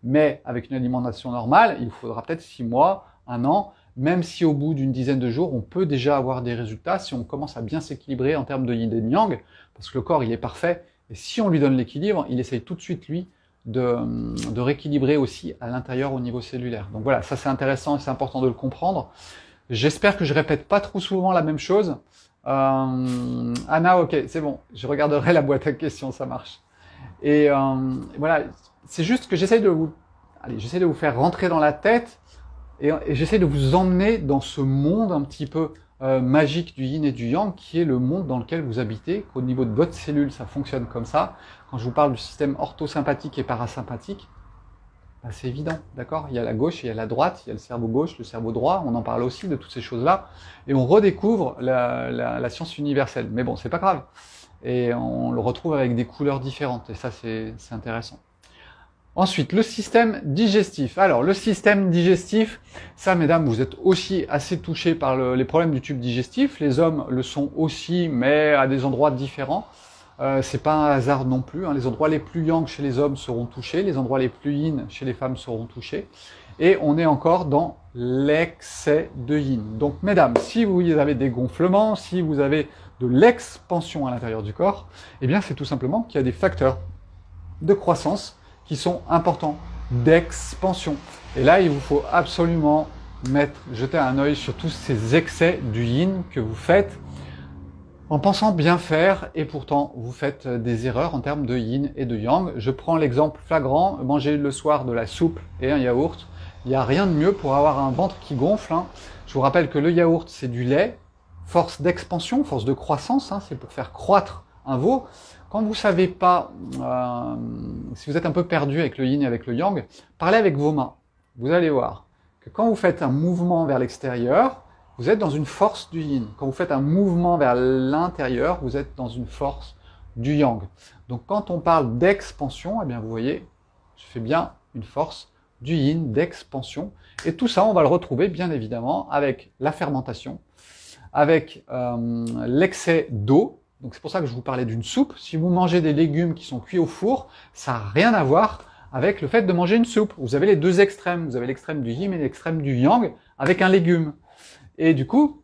Mais avec une alimentation normale, il faudra peut-être 6 mois, 1 an, même si au bout d'une dizaine de jours, on peut déjà avoir des résultats si on commence à bien s'équilibrer en termes de yin et de yang, parce que le corps, il est parfait, et si on lui donne l'équilibre, il essaye tout de suite, lui, de rééquilibrer aussi à l'intérieur au niveau cellulaire. Donc voilà, ça c'est intéressant et c'est important de le comprendre. J'espère que je répète pas trop souvent la même chose. Anna, ok, c'est bon, je regarderai la boîte à questions, ça marche. Et voilà, c'est juste que j'essaie de vous faire rentrer dans la tête et j'essaie de vous emmener dans ce monde un petit peu magique du yin et du yang, qui est le monde dans lequel vous habitez, qu'au niveau de votre cellule, ça fonctionne comme ça. Quand je vous parle du système orthosympathique et parasympathique, bah c'est évident, d'accord? Il y a la gauche, il y a la droite, il y a le cerveau gauche, le cerveau droit, on en parle aussi de toutes ces choses-là, et on redécouvre la science universelle. Mais bon, c'est pas grave. Et on le retrouve avec des couleurs différentes, et ça c'est intéressant. Ensuite, le système digestif. Alors, le système digestif, ça, mesdames, vous êtes aussi assez touchés par les problèmes du tube digestif. Les hommes le sont aussi, mais à des endroits différents. C'est pas un hasard non plus, hein. Les endroits les plus yang chez les hommes seront touchés, les endroits les plus yin chez les femmes seront touchés. Et on est encore dans l'excès de yin. Donc, mesdames, si vous avez des gonflements, si vous avez de l'expansion à l'intérieur du corps, eh bien, c'est tout simplement qu'il y a des facteurs de croissance qui sont importants, d'expansion. Et là, il vous faut absolument jeter un œil sur tous ces excès du yin que vous faites en pensant bien faire, et pourtant vous faites des erreurs en termes de yin et de yang. Je prends l'exemple flagrant, manger le soir de la soupe et un yaourt. Il n'y a rien de mieux pour avoir un ventre qui gonfle, hein. Je vous rappelle que le yaourt, c'est du lait, force d'expansion, force de croissance, hein, c'est pour faire croître un veau. Quand vous savez pas, si vous êtes un peu perdu avec le yin et avec le yang, parlez avec vos mains. Vous allez voir que quand vous faites un mouvement vers l'extérieur, vous êtes dans une force du yin. Quand vous faites un mouvement vers l'intérieur, vous êtes dans une force du yang. Donc quand on parle d'expansion, eh bien vous voyez, je fais bien une force du yin, d'expansion. Et tout ça, on va le retrouver bien évidemment avec la fermentation, avec l'excès d'eau. Donc c'est pour ça que je vous parlais d'une soupe. Si vous mangez des légumes qui sont cuits au four, ça n'a rien à voir avec le fait de manger une soupe. Vous avez les deux extrêmes. Vous avez l'extrême du yin et l'extrême du yang avec un légume. Et du coup,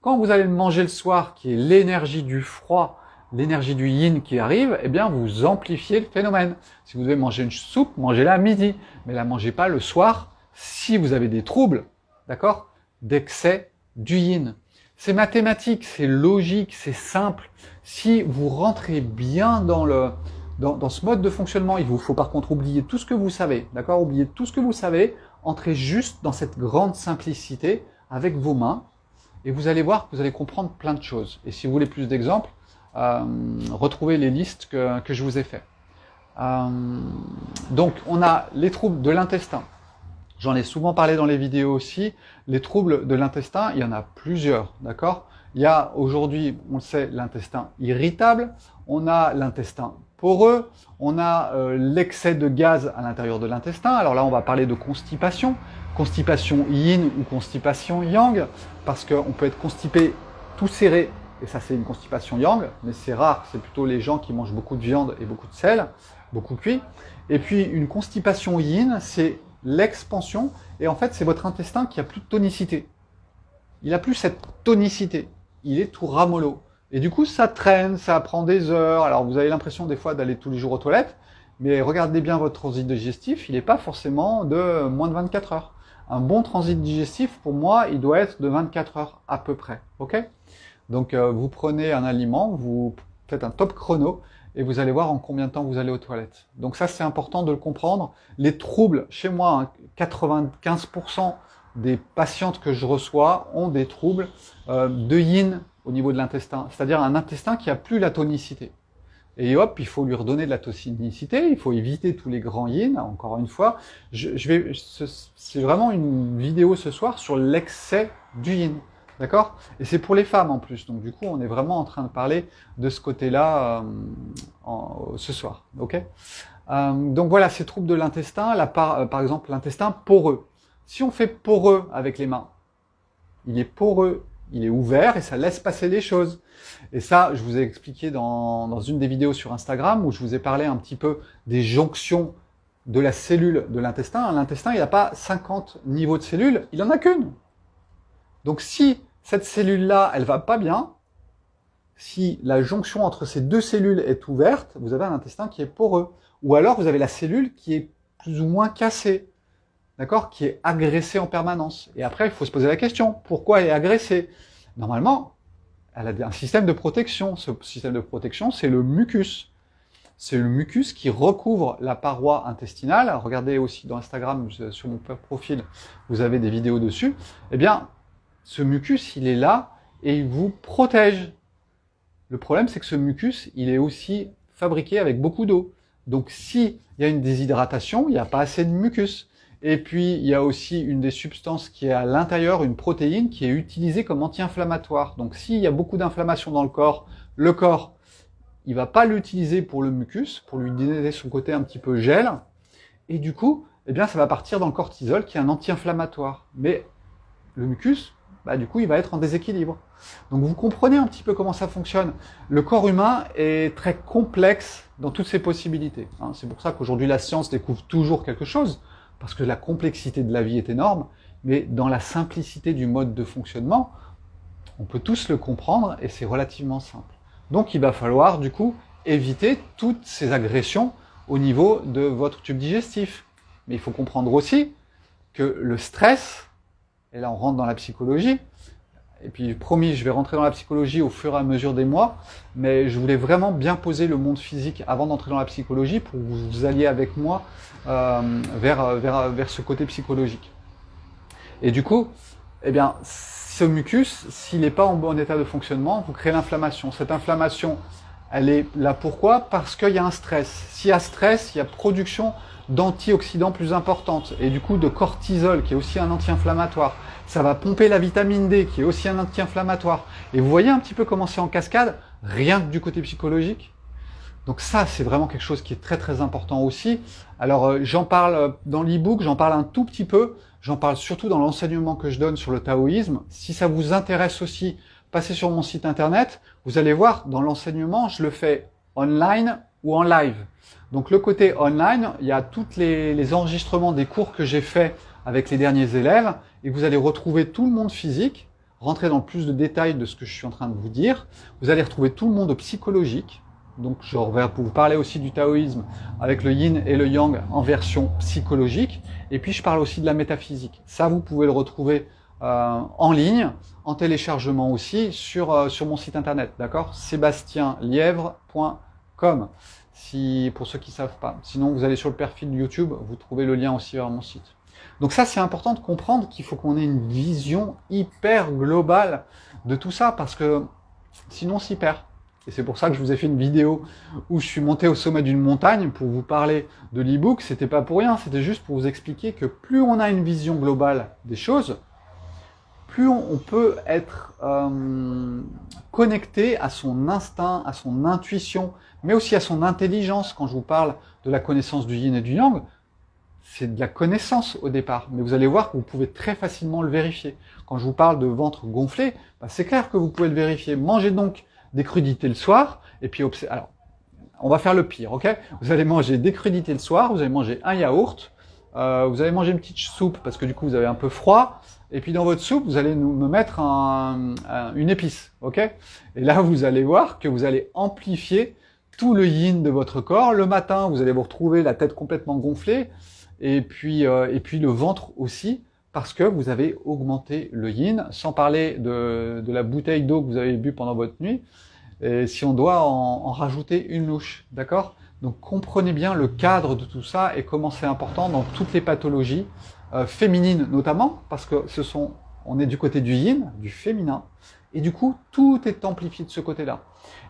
Quand vous allez le manger le soir, qui est l'énergie du froid, l'énergie du yin qui arrive, eh bien vous amplifiez le phénomène. Si vous devez manger une soupe, mangez-la à midi, mais la mangez pas le soir si vous avez des troubles, d'accord, d'excès du yin. C'est mathématique, c'est logique, c'est simple. Si vous rentrez bien dans ce mode de fonctionnement, il vous faut par contre oublier tout ce que vous savez, d'accord, oublier tout ce que vous savez, entrez juste dans cette grande simplicité avec vos mains, et vous allez voir que vous allez comprendre plein de choses. Et si vous voulez plus d'exemples, retrouvez les listes que je vous ai fait. Donc, on a les troubles de l'intestin. J'en ai souvent parlé dans les vidéos aussi. Les troubles de l'intestin, il y en a plusieurs, d'accord? Il y a aujourd'hui, on le sait, l'intestin irritable, on a l'intestin poreux, on a l'excès de gaz à l'intérieur de l'intestin. Alors là, on va parler de constipation, constipation yin ou constipation yang, parce qu'on peut être constipé tout serré, et ça c'est une constipation yang, mais c'est rare, c'est plutôt les gens qui mangent beaucoup de viande et beaucoup de sel, beaucoup cuit. Et puis une constipation yin, c'est l'expansion, et en fait c'est votre intestin qui a plus de tonicité. Il a plus cette tonicité, il est tout ramollo. Et du coup ça traîne, ça prend des heures, alors vous avez l'impression des fois d'aller tous les jours aux toilettes, mais regardez bien votre transit digestif, il n'est pas forcément de moins de 24 heures. Un bon transit digestif, pour moi, il doit être de 24 heures à peu près, ok? Donc vous prenez un aliment, vous faites un top chrono, et vous allez voir en combien de temps vous allez aux toilettes. Donc ça, c'est important de le comprendre. Les troubles, chez moi, 95% des patientes que je reçois ont des troubles de yin au niveau de l'intestin, c'est-à-dire un intestin qui a plus la tonicité. Et hop, il faut lui redonner de la tonicité, il faut éviter tous les grands yin, encore une fois. C'est vraiment une vidéo ce soir sur l'excès du yin. D'accord? Et c'est pour les femmes en plus. Donc du coup, on est vraiment en train de parler de ce côté-là ce soir. Ok? Donc voilà, ces troubles de l'intestin, par exemple l'intestin poreux. Si on fait poreux avec les mains, il est poreux, il est ouvert et ça laisse passer les choses. Et ça, je vous ai expliqué dans une des vidéos sur Instagram où je vous ai parlé un petit peu des jonctions de la cellule de l'intestin. L'intestin, il n'a pas 50 niveaux de cellules, il en a qu'une. Donc si cette cellule-là, elle va pas bien, si la jonction entre ces deux cellules est ouverte, vous avez un intestin qui est poreux. Ou alors vous avez la cellule qui est plus ou moins cassée, d'accord, qui est agressée en permanence. Et après, il faut se poser la question, pourquoi elle est agressée? Normalement, elle a un système de protection. Ce système de protection, c'est le mucus. C'est le mucus qui recouvre la paroi intestinale. Regardez aussi dans Instagram, sur mon profil, vous avez des vidéos dessus. Eh bien, ce mucus, il est là et il vous protège. Le problème, c'est que ce mucus, il est aussi fabriqué avec beaucoup d'eau. Donc, s'il y a une déshydratation, il n'y a pas assez de mucus. Et puis, il y a aussi une des substances qui est à l'intérieur, une protéine qui est utilisée comme anti-inflammatoire. Donc, s'il y a beaucoup d'inflammation dans le corps, il va pas l'utiliser pour le mucus, pour lui donner son côté un petit peu gel. Et du coup, eh bien, ça va partir dans le cortisol qui est un anti-inflammatoire. Mais le mucus, du coup, il va être en déséquilibre. Donc, vous comprenez un petit peu comment ça fonctionne. Le corps humain est très complexe dans toutes ses possibilités. C'est pour ça qu'aujourd'hui, la science découvre toujours quelque chose, parce que la complexité de la vie est énorme, mais dans la simplicité du mode de fonctionnement, on peut tous le comprendre et c'est relativement simple. Donc, il va falloir, du coup, éviter toutes ces agressions au niveau de votre tube digestif. Mais il faut comprendre aussi que le stress, et là on rentre dans la psychologie, et puis promis, je vais rentrer dans la psychologie au fur et à mesure des mois, mais je voulais vraiment bien poser le monde physique avant d'entrer dans la psychologie pour que vous alliez avec moi vers ce côté psychologique. Et du coup, eh bien, ce mucus, s'il n'est pas en bon état de fonctionnement, vous créez l'inflammation. Cette inflammation, elle est là pourquoi? Parce qu'il y a un stress. S'il y a stress, il y a production d'antioxydants plus importante et du coup de cortisol qui est aussi un anti-inflammatoire. Ça va pomper la vitamine D qui est aussi un anti-inflammatoire. Et vous voyez un petit peu comment c'est en cascade, rien que du côté psychologique. Donc ça, c'est vraiment quelque chose qui est très très important aussi. Alors j'en parle dans l'e-book, j'en parle un tout petit peu, j'en parle surtout dans l'enseignement que je donne sur le taoïsme. Si ça vous intéresse aussi, passez sur mon site internet, vous allez voir, dans l'enseignement, je le fais online ou en live. Donc le côté online, il y a tous les enregistrements des cours que j'ai faits avec les derniers élèves et vous allez retrouver tout le monde physique rentrer dans le plus de détails de ce que je suis en train de vous dire. Vous allez retrouver tout le monde psychologique. Donc je vais vous parler aussi du taoïsme avec le yin et le yang en version psychologique. Et puis je parle aussi de la métaphysique. Ça, vous pouvez le retrouver en ligne, en téléchargement aussi sur mon site internet, d'accord, sébastienlièvre.com, pour ceux qui ne savent pas. Sinon, vous allez sur le perfil de YouTube, vous trouvez le lien aussi vers mon site. Donc ça, c'est important de comprendre qu'il faut qu'on ait une vision hyper globale de tout ça, parce que sinon on s'y perd. Et c'est pour ça que je vous ai fait une vidéo où je suis monté au sommet d'une montagne pour vous parler de l'e-book. C'était pas pour rien, c'était juste pour vous expliquer que plus on a une vision globale des choses, plus on peut être connecté à son instinct, à son intuition, mais aussi à son intelligence. Quand je vous parle de la connaissance du yin et du yang, c'est de la connaissance au départ, mais vous allez voir que vous pouvez très facilement le vérifier. Quand je vous parle de ventre gonflé, c'est clair que vous pouvez le vérifier. Mangez donc des crudités le soir, et puis alors, on va faire le pire, ok? Vous allez manger des crudités le soir, vous allez manger un yaourt, vous allez manger une petite soupe parce que du coup vous avez un peu froid, et puis dans votre soupe vous allez me mettre une épice, ok? Et là vous allez voir que vous allez amplifier tout le yin de votre corps. Le matin vous allez vous retrouver la tête complètement gonflée, et puis le ventre aussi, parce que vous avez augmenté le yin, sans parler de la bouteille d'eau que vous avez bu pendant votre nuit, et si on doit en rajouter une louche, d'accord? Donc comprenez bien le cadre de tout ça et comment c'est important dans toutes les pathologies féminines notamment, parce que on est du côté du yin, du féminin, et du coup tout est amplifié de ce côté-là.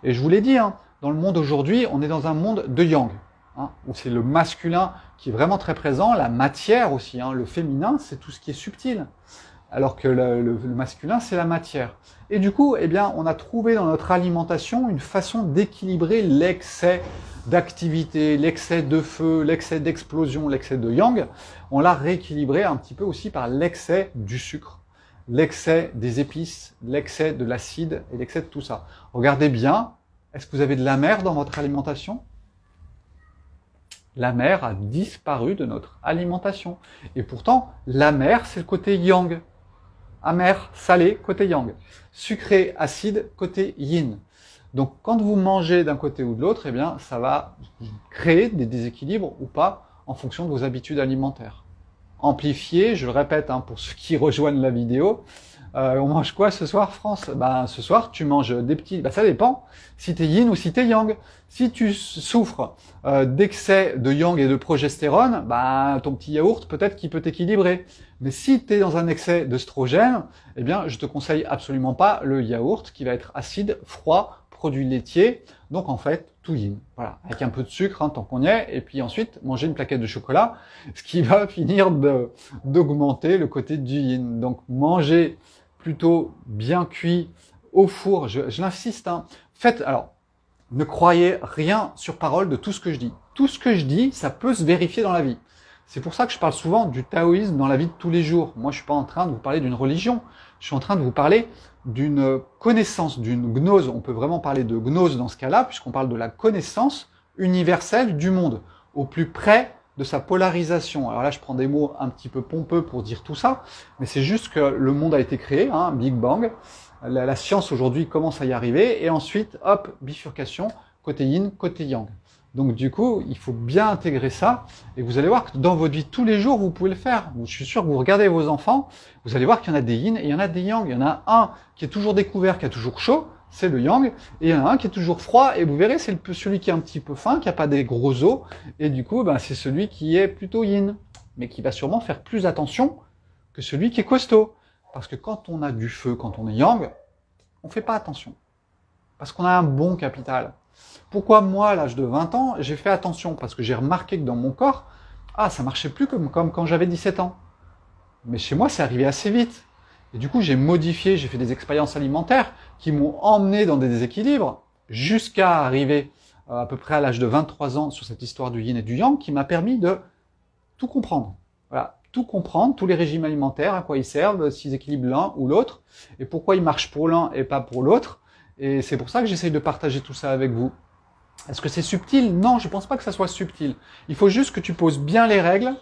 Et je vous l'ai dit, hein, dans le monde aujourd'hui, on est dans un monde de yang, hein, où c'est le masculin qui est vraiment très présent, la matière aussi, hein, le féminin c'est tout ce qui est subtil, alors que le masculin c'est la matière. Et du coup, eh bien, on a trouvé dans notre alimentation une façon d'équilibrer l'excès d'activité, l'excès de feu, l'excès d'explosion, l'excès de yang. On l'a rééquilibré un petit peu aussi par l'excès du sucre, l'excès des épices, l'excès de l'acide et l'excès de tout ça. Regardez bien, est-ce que vous avez de l'amer dans votre alimentation? L'amer a disparu de notre alimentation. Et pourtant, l'amer, c'est le côté yang. Amer, salé, côté yang. Sucré, acide, côté yin. Donc, quand vous mangez d'un côté ou de l'autre, eh bien, ça va créer des déséquilibres ou pas en fonction de vos habitudes alimentaires. Amplifier, je le répète, hein, pour ceux qui rejoignent la vidéo, on mange quoi ce soir, France? Ce soir, tu manges des petits... ça dépend si t'es yin ou si t'es yang. Si tu souffres d'excès de yang et de progestérone, ton petit yaourt, peut-être qu'il peut t'équilibrer. Mais si tu es dans un excès d'œstrogène, eh bien, je te conseille absolument pas le yaourt qui va être acide, froid, produit laitier. Donc, en fait, tout yin. Voilà, avec un peu de sucre, hein, tant qu'on y est. Et puis ensuite, manger une plaquette de chocolat, ce qui va finir d'augmenter le côté du yin. Donc, manger plutôt bien cuit au four, je l'insiste, hein. Alors, ne croyez rien sur parole de tout ce que je dis. Tout ce que je dis, ça peut se vérifier dans la vie. C'est pour ça que je parle souvent du taoïsme dans la vie de tous les jours. Moi, je suis pas en train de vous parler d'une religion. Je suis en train de vous parler d'une connaissance, d'une gnose. On peut vraiment parler de gnose dans ce cas-là, puisqu'on parle de la connaissance universelle du monde, au plus près de sa polarisation. Alors là, je prends des mots un petit peu pompeux pour dire tout ça, mais c'est juste que le monde a été créé, hein, Big Bang. La science aujourd'hui commence à y arriver, et ensuite, hop, bifurcation, côté yin, côté yang. Donc du coup, il faut bien intégrer ça, et vous allez voir que dans votre vie tous les jours, vous pouvez le faire. Je suis sûr que vous regardez vos enfants, vous allez voir qu'il y en a des yin et il y en a des yang. Il y en a un qui est toujours découvert, qui a toujours chaud, c'est le yang, et il y en a un qui est toujours froid, et vous verrez, c'est celui qui est un petit peu fin, qui n'a pas des gros os, et du coup, c'est celui qui est plutôt yin, mais qui va sûrement faire plus attention que celui qui est costaud. Parce que quand on a du feu, quand on est yang, on ne fait pas attention. Parce qu'on a un bon capital. Pourquoi moi, à l'âge de 20 ans, j'ai fait attention? Parce que j'ai remarqué que dans mon corps, ça marchait plus comme quand j'avais 17 ans. Mais chez moi, c'est arrivé assez vite. Et du coup, j'ai modifié, j'ai fait des expériences alimentaires qui m'ont emmené dans des déséquilibres jusqu'à arriver à peu près à l'âge de 23 ans sur cette histoire du yin et du yang qui m'a permis de tout comprendre. Voilà, tout comprendre, tous les régimes alimentaires, à quoi ils servent, s'ils équilibrent l'un ou l'autre, et pourquoi ils marchent pour l'un et pas pour l'autre. Et c'est pour ça que j'essaye de partager tout ça avec vous. Est-ce que c'est subtil? Non, je pense pas que ça soit subtil. Il faut juste que tu poses bien les règles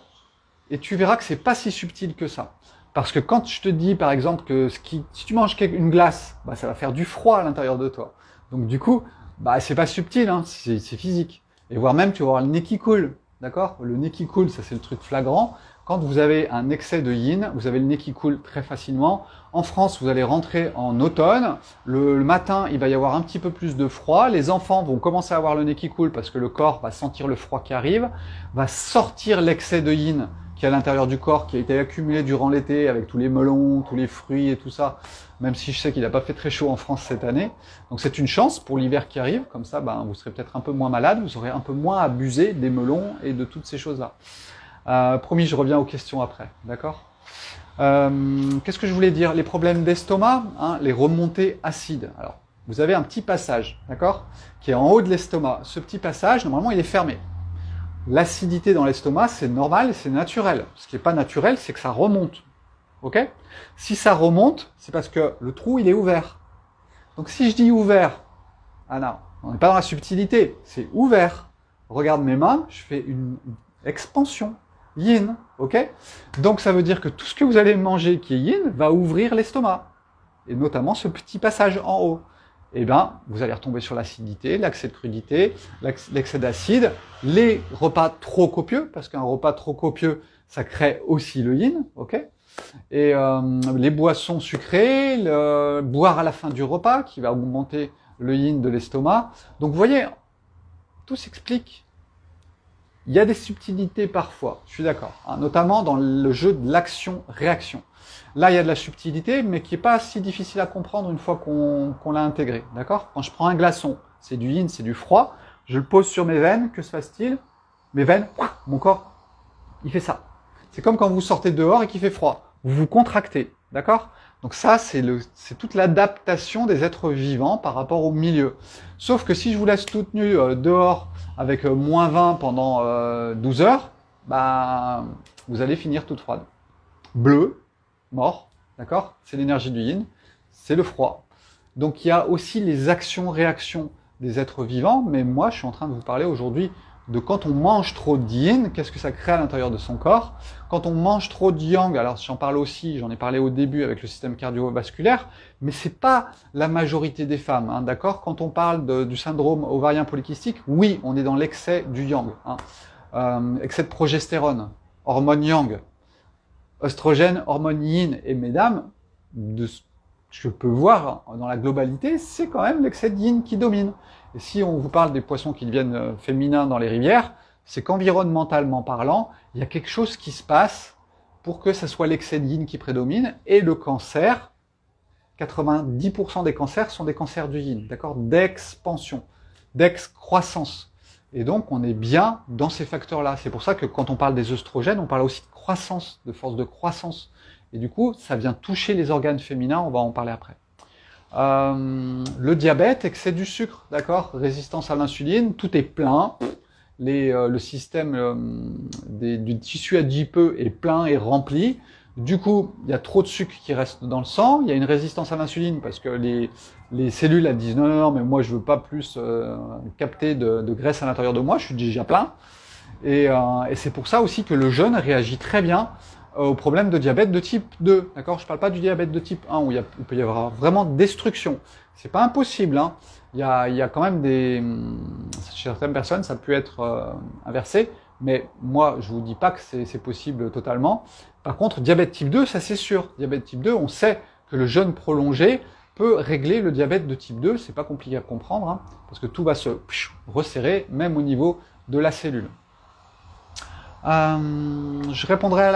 et tu verras que c'est pas si subtil que ça. Parce que quand je te dis, par exemple, que si tu manges une glace, bah, ça va faire du froid à l'intérieur de toi. Donc du coup, bah, c'est pas subtil, hein, c'est physique. Et voire même, tu vas avoir le nez qui coule, d'accord? Le nez qui coule, ça c'est le truc flagrant. Quand vous avez un excès de yin, vous avez le nez qui coule très facilement. En France, vous allez rentrer en automne. Le matin, il va y avoir un petit peu plus de froid. Les enfants vont commencer à avoir le nez qui coule parce que le corps va sentir le froid qui arrive, va sortir l'excès de yin qui est à l'intérieur du corps, qui a été accumulé durant l'été avec tous les melons, tous les fruits et tout ça, même si je sais qu'il n'a pas fait très chaud en France cette année. Donc c'est une chance pour l'hiver qui arrive, comme ça ben, vous serez peut-être un peu moins malade, vous aurez un peu moins abusé des melons et de toutes ces choses-là. Promis, je reviens aux questions après, d'accord? Qu'est-ce que je voulais dire? Les problèmes d'estomac, hein, les remontées acides. Alors, vous avez un petit passage, d'accord, qui est en haut de l'estomac. Ce petit passage, normalement, il est fermé. L'acidité dans l'estomac, c'est normal et c'est naturel. Ce qui n'est pas naturel, c'est que ça remonte. Ok? Si ça remonte, c'est parce que le trou, il est ouvert. Donc si je dis ouvert, ah non, on n'est pas dans la subtilité, c'est ouvert. Regarde mes mains, je fais une expansion. Yin, ok? Donc ça veut dire que tout ce que vous allez manger qui est yin va ouvrir l'estomac. Et notamment ce petit passage en haut. Eh bien, vous allez retomber sur l'acidité, l'excès de crudité, l'excès d'acide, les repas trop copieux, parce qu'un repas trop copieux, ça crée aussi le yin, ok? Et les boissons sucrées, boire à la fin du repas, qui va augmenter le yin de l'estomac. Donc vous voyez, tout s'explique. Il y a des subtilités parfois, je suis d'accord, hein, notamment dans le jeu de l'action-réaction. Là, il y a de la subtilité, mais qui n'est pas si difficile à comprendre une fois qu'on l'a intégré, d'accord? Quand je prends un glaçon, c'est du yin, c'est du froid, je le pose sur mes veines, que se passe-t-il? Mes veines, mon corps, il fait ça. C'est comme quand vous sortez dehors et qu'il fait froid. Vous vous contractez, d'accord? Donc ça, c'est toute l'adaptation des êtres vivants par rapport au milieu. Sauf que si je vous laisse toute nue dehors avec moins 20 pendant 12 heures, bah, vous allez finir toute froide. Bleu, mort, d'accord? C'est l'énergie du yin, c'est le froid. Donc il y a aussi les actions-réactions des êtres vivants, mais moi je suis en train de vous parler aujourd'hui de quand on mange trop de yin, qu'est-ce que ça crée à l'intérieur de son corps. Quand on mange trop de yang, alors j'en parle aussi, j'en ai parlé au début avec le système cardiovasculaire, mais c'est pas la majorité des femmes, hein, d'accord? Quand on parle du syndrome ovarien polykystique, oui, on est dans l'excès du yang, hein. Excès de progestérone, hormone yang, oestrogène, hormone yin, et mesdames, de ce que je peux voir dans la globalité, c'est quand même l'excès de yin qui domine. Et si on vous parle des poissons qui deviennent féminins dans les rivières, c'est qu'environnementalement parlant, il y a quelque chose qui se passe pour que ce soit l'excès de yin qui prédomine. Et le cancer, 90% des cancers sont des cancers du yin, d'accord, d'expansion, d'excroissance. Et donc, on est bien dans ces facteurs-là. C'est pour ça que quand on parle des œstrogènes, on parle aussi de croissance, de force de croissance. Et du coup, ça vient toucher les organes féminins, on va en parler après. Le diabète, excès du sucre, d'accord, résistance à l'insuline, tout est plein. Le système du tissu adipeux est plein et rempli. Du coup, il y a trop de sucre qui reste dans le sang, il y a une résistance à l'insuline parce que les cellules elles disent non, mais moi je veux pas plus capter de graisse à l'intérieur de moi, je suis déjà plein. Et c'est pour ça aussi que le jeûne réagit très bien au problème de diabète de type 2. D'accord? Je ne parle pas du diabète de type 1 où il peut y avoir vraiment destruction. C'est pas impossible, hein. Il y a quand même chez certaines personnes, ça peut être inversé, mais moi, je vous dis pas que c'est possible totalement. Par contre, diabète type 2, ça c'est sûr. Diabète type 2, on sait que le jeûne prolongé peut régler le diabète de type 2. C'est pas compliqué à comprendre, hein, parce que tout va se resserrer, même au niveau de la cellule. Je répondrai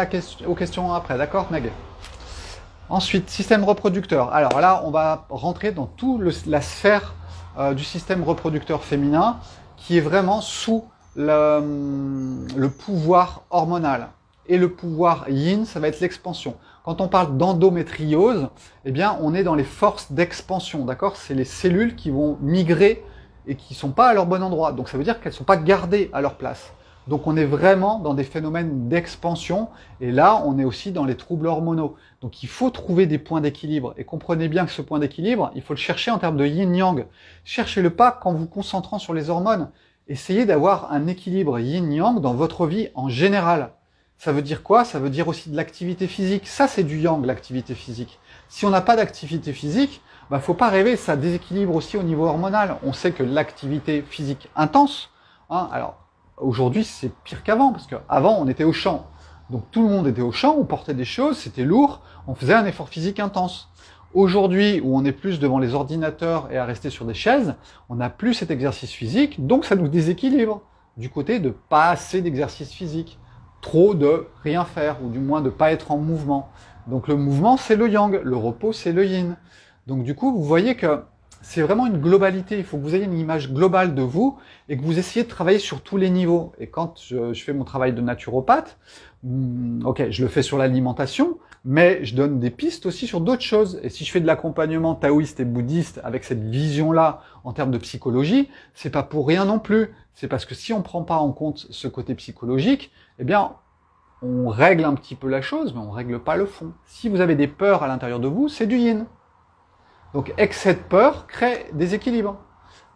aux questions après, d'accord, Meg? Ensuite, système reproducteur. Alors là, on va rentrer dans toute la sphère du système reproducteur féminin qui est vraiment sous le pouvoir hormonal. Et le pouvoir yin, ça va être l'expansion. Quand on parle d'endométriose, eh bien, on est dans les forces d'expansion, d'accord? C'est les cellules qui vont migrer et qui ne sont pas à leur bon endroit. Donc ça veut dire qu'elles ne sont pas gardées à leur place. Donc on est vraiment dans des phénomènes d'expansion et là on est aussi dans les troubles hormonaux. Donc il faut trouver des points d'équilibre et comprenez bien que ce point d'équilibre, il faut le chercher en termes de yin-yang. Cherchez-le pas qu'en vous concentrant sur les hormones. Essayez d'avoir un équilibre yin-yang dans votre vie en général. Ça veut dire quoi? Ça veut dire aussi de l'activité physique. Ça, c'est du yang, l'activité physique. Si on n'a pas d'activité physique, bah, faut pas rêver, ça déséquilibre aussi au niveau hormonal. On sait que l'activité physique intense, hein, alors aujourd'hui c'est pire qu'avant, parce qu'avant on était au champ. Donc tout le monde était au champ, on portait des choses, c'était lourd, on faisait un effort physique intense. Aujourd'hui, où on est plus devant les ordinateurs et à rester sur des chaises, on n'a plus cet exercice physique, donc ça nous déséquilibre du côté de pas assez d'exercice physique, trop de rien faire, ou du moins de pas être en mouvement. Donc le mouvement, c'est le yang, le repos, c'est le yin. Donc du coup, vous voyez que c'est vraiment une globalité. Il faut que vous ayez une image globale de vous et que vous essayiez de travailler sur tous les niveaux. Et quand je fais mon travail de naturopathe, ok, je le fais sur l'alimentation, mais je donne des pistes aussi sur d'autres choses. Et si je fais de l'accompagnement taoïste et bouddhiste avec cette vision-là en termes de psychologie, c'est pas pour rien non plus. C'est parce que si on prend pas en compte ce côté psychologique, eh bien, on règle un petit peu la chose, mais on règle pas le fond. Si vous avez des peurs à l'intérieur de vous, c'est du yin. Donc, excès de peur crée des équilibres,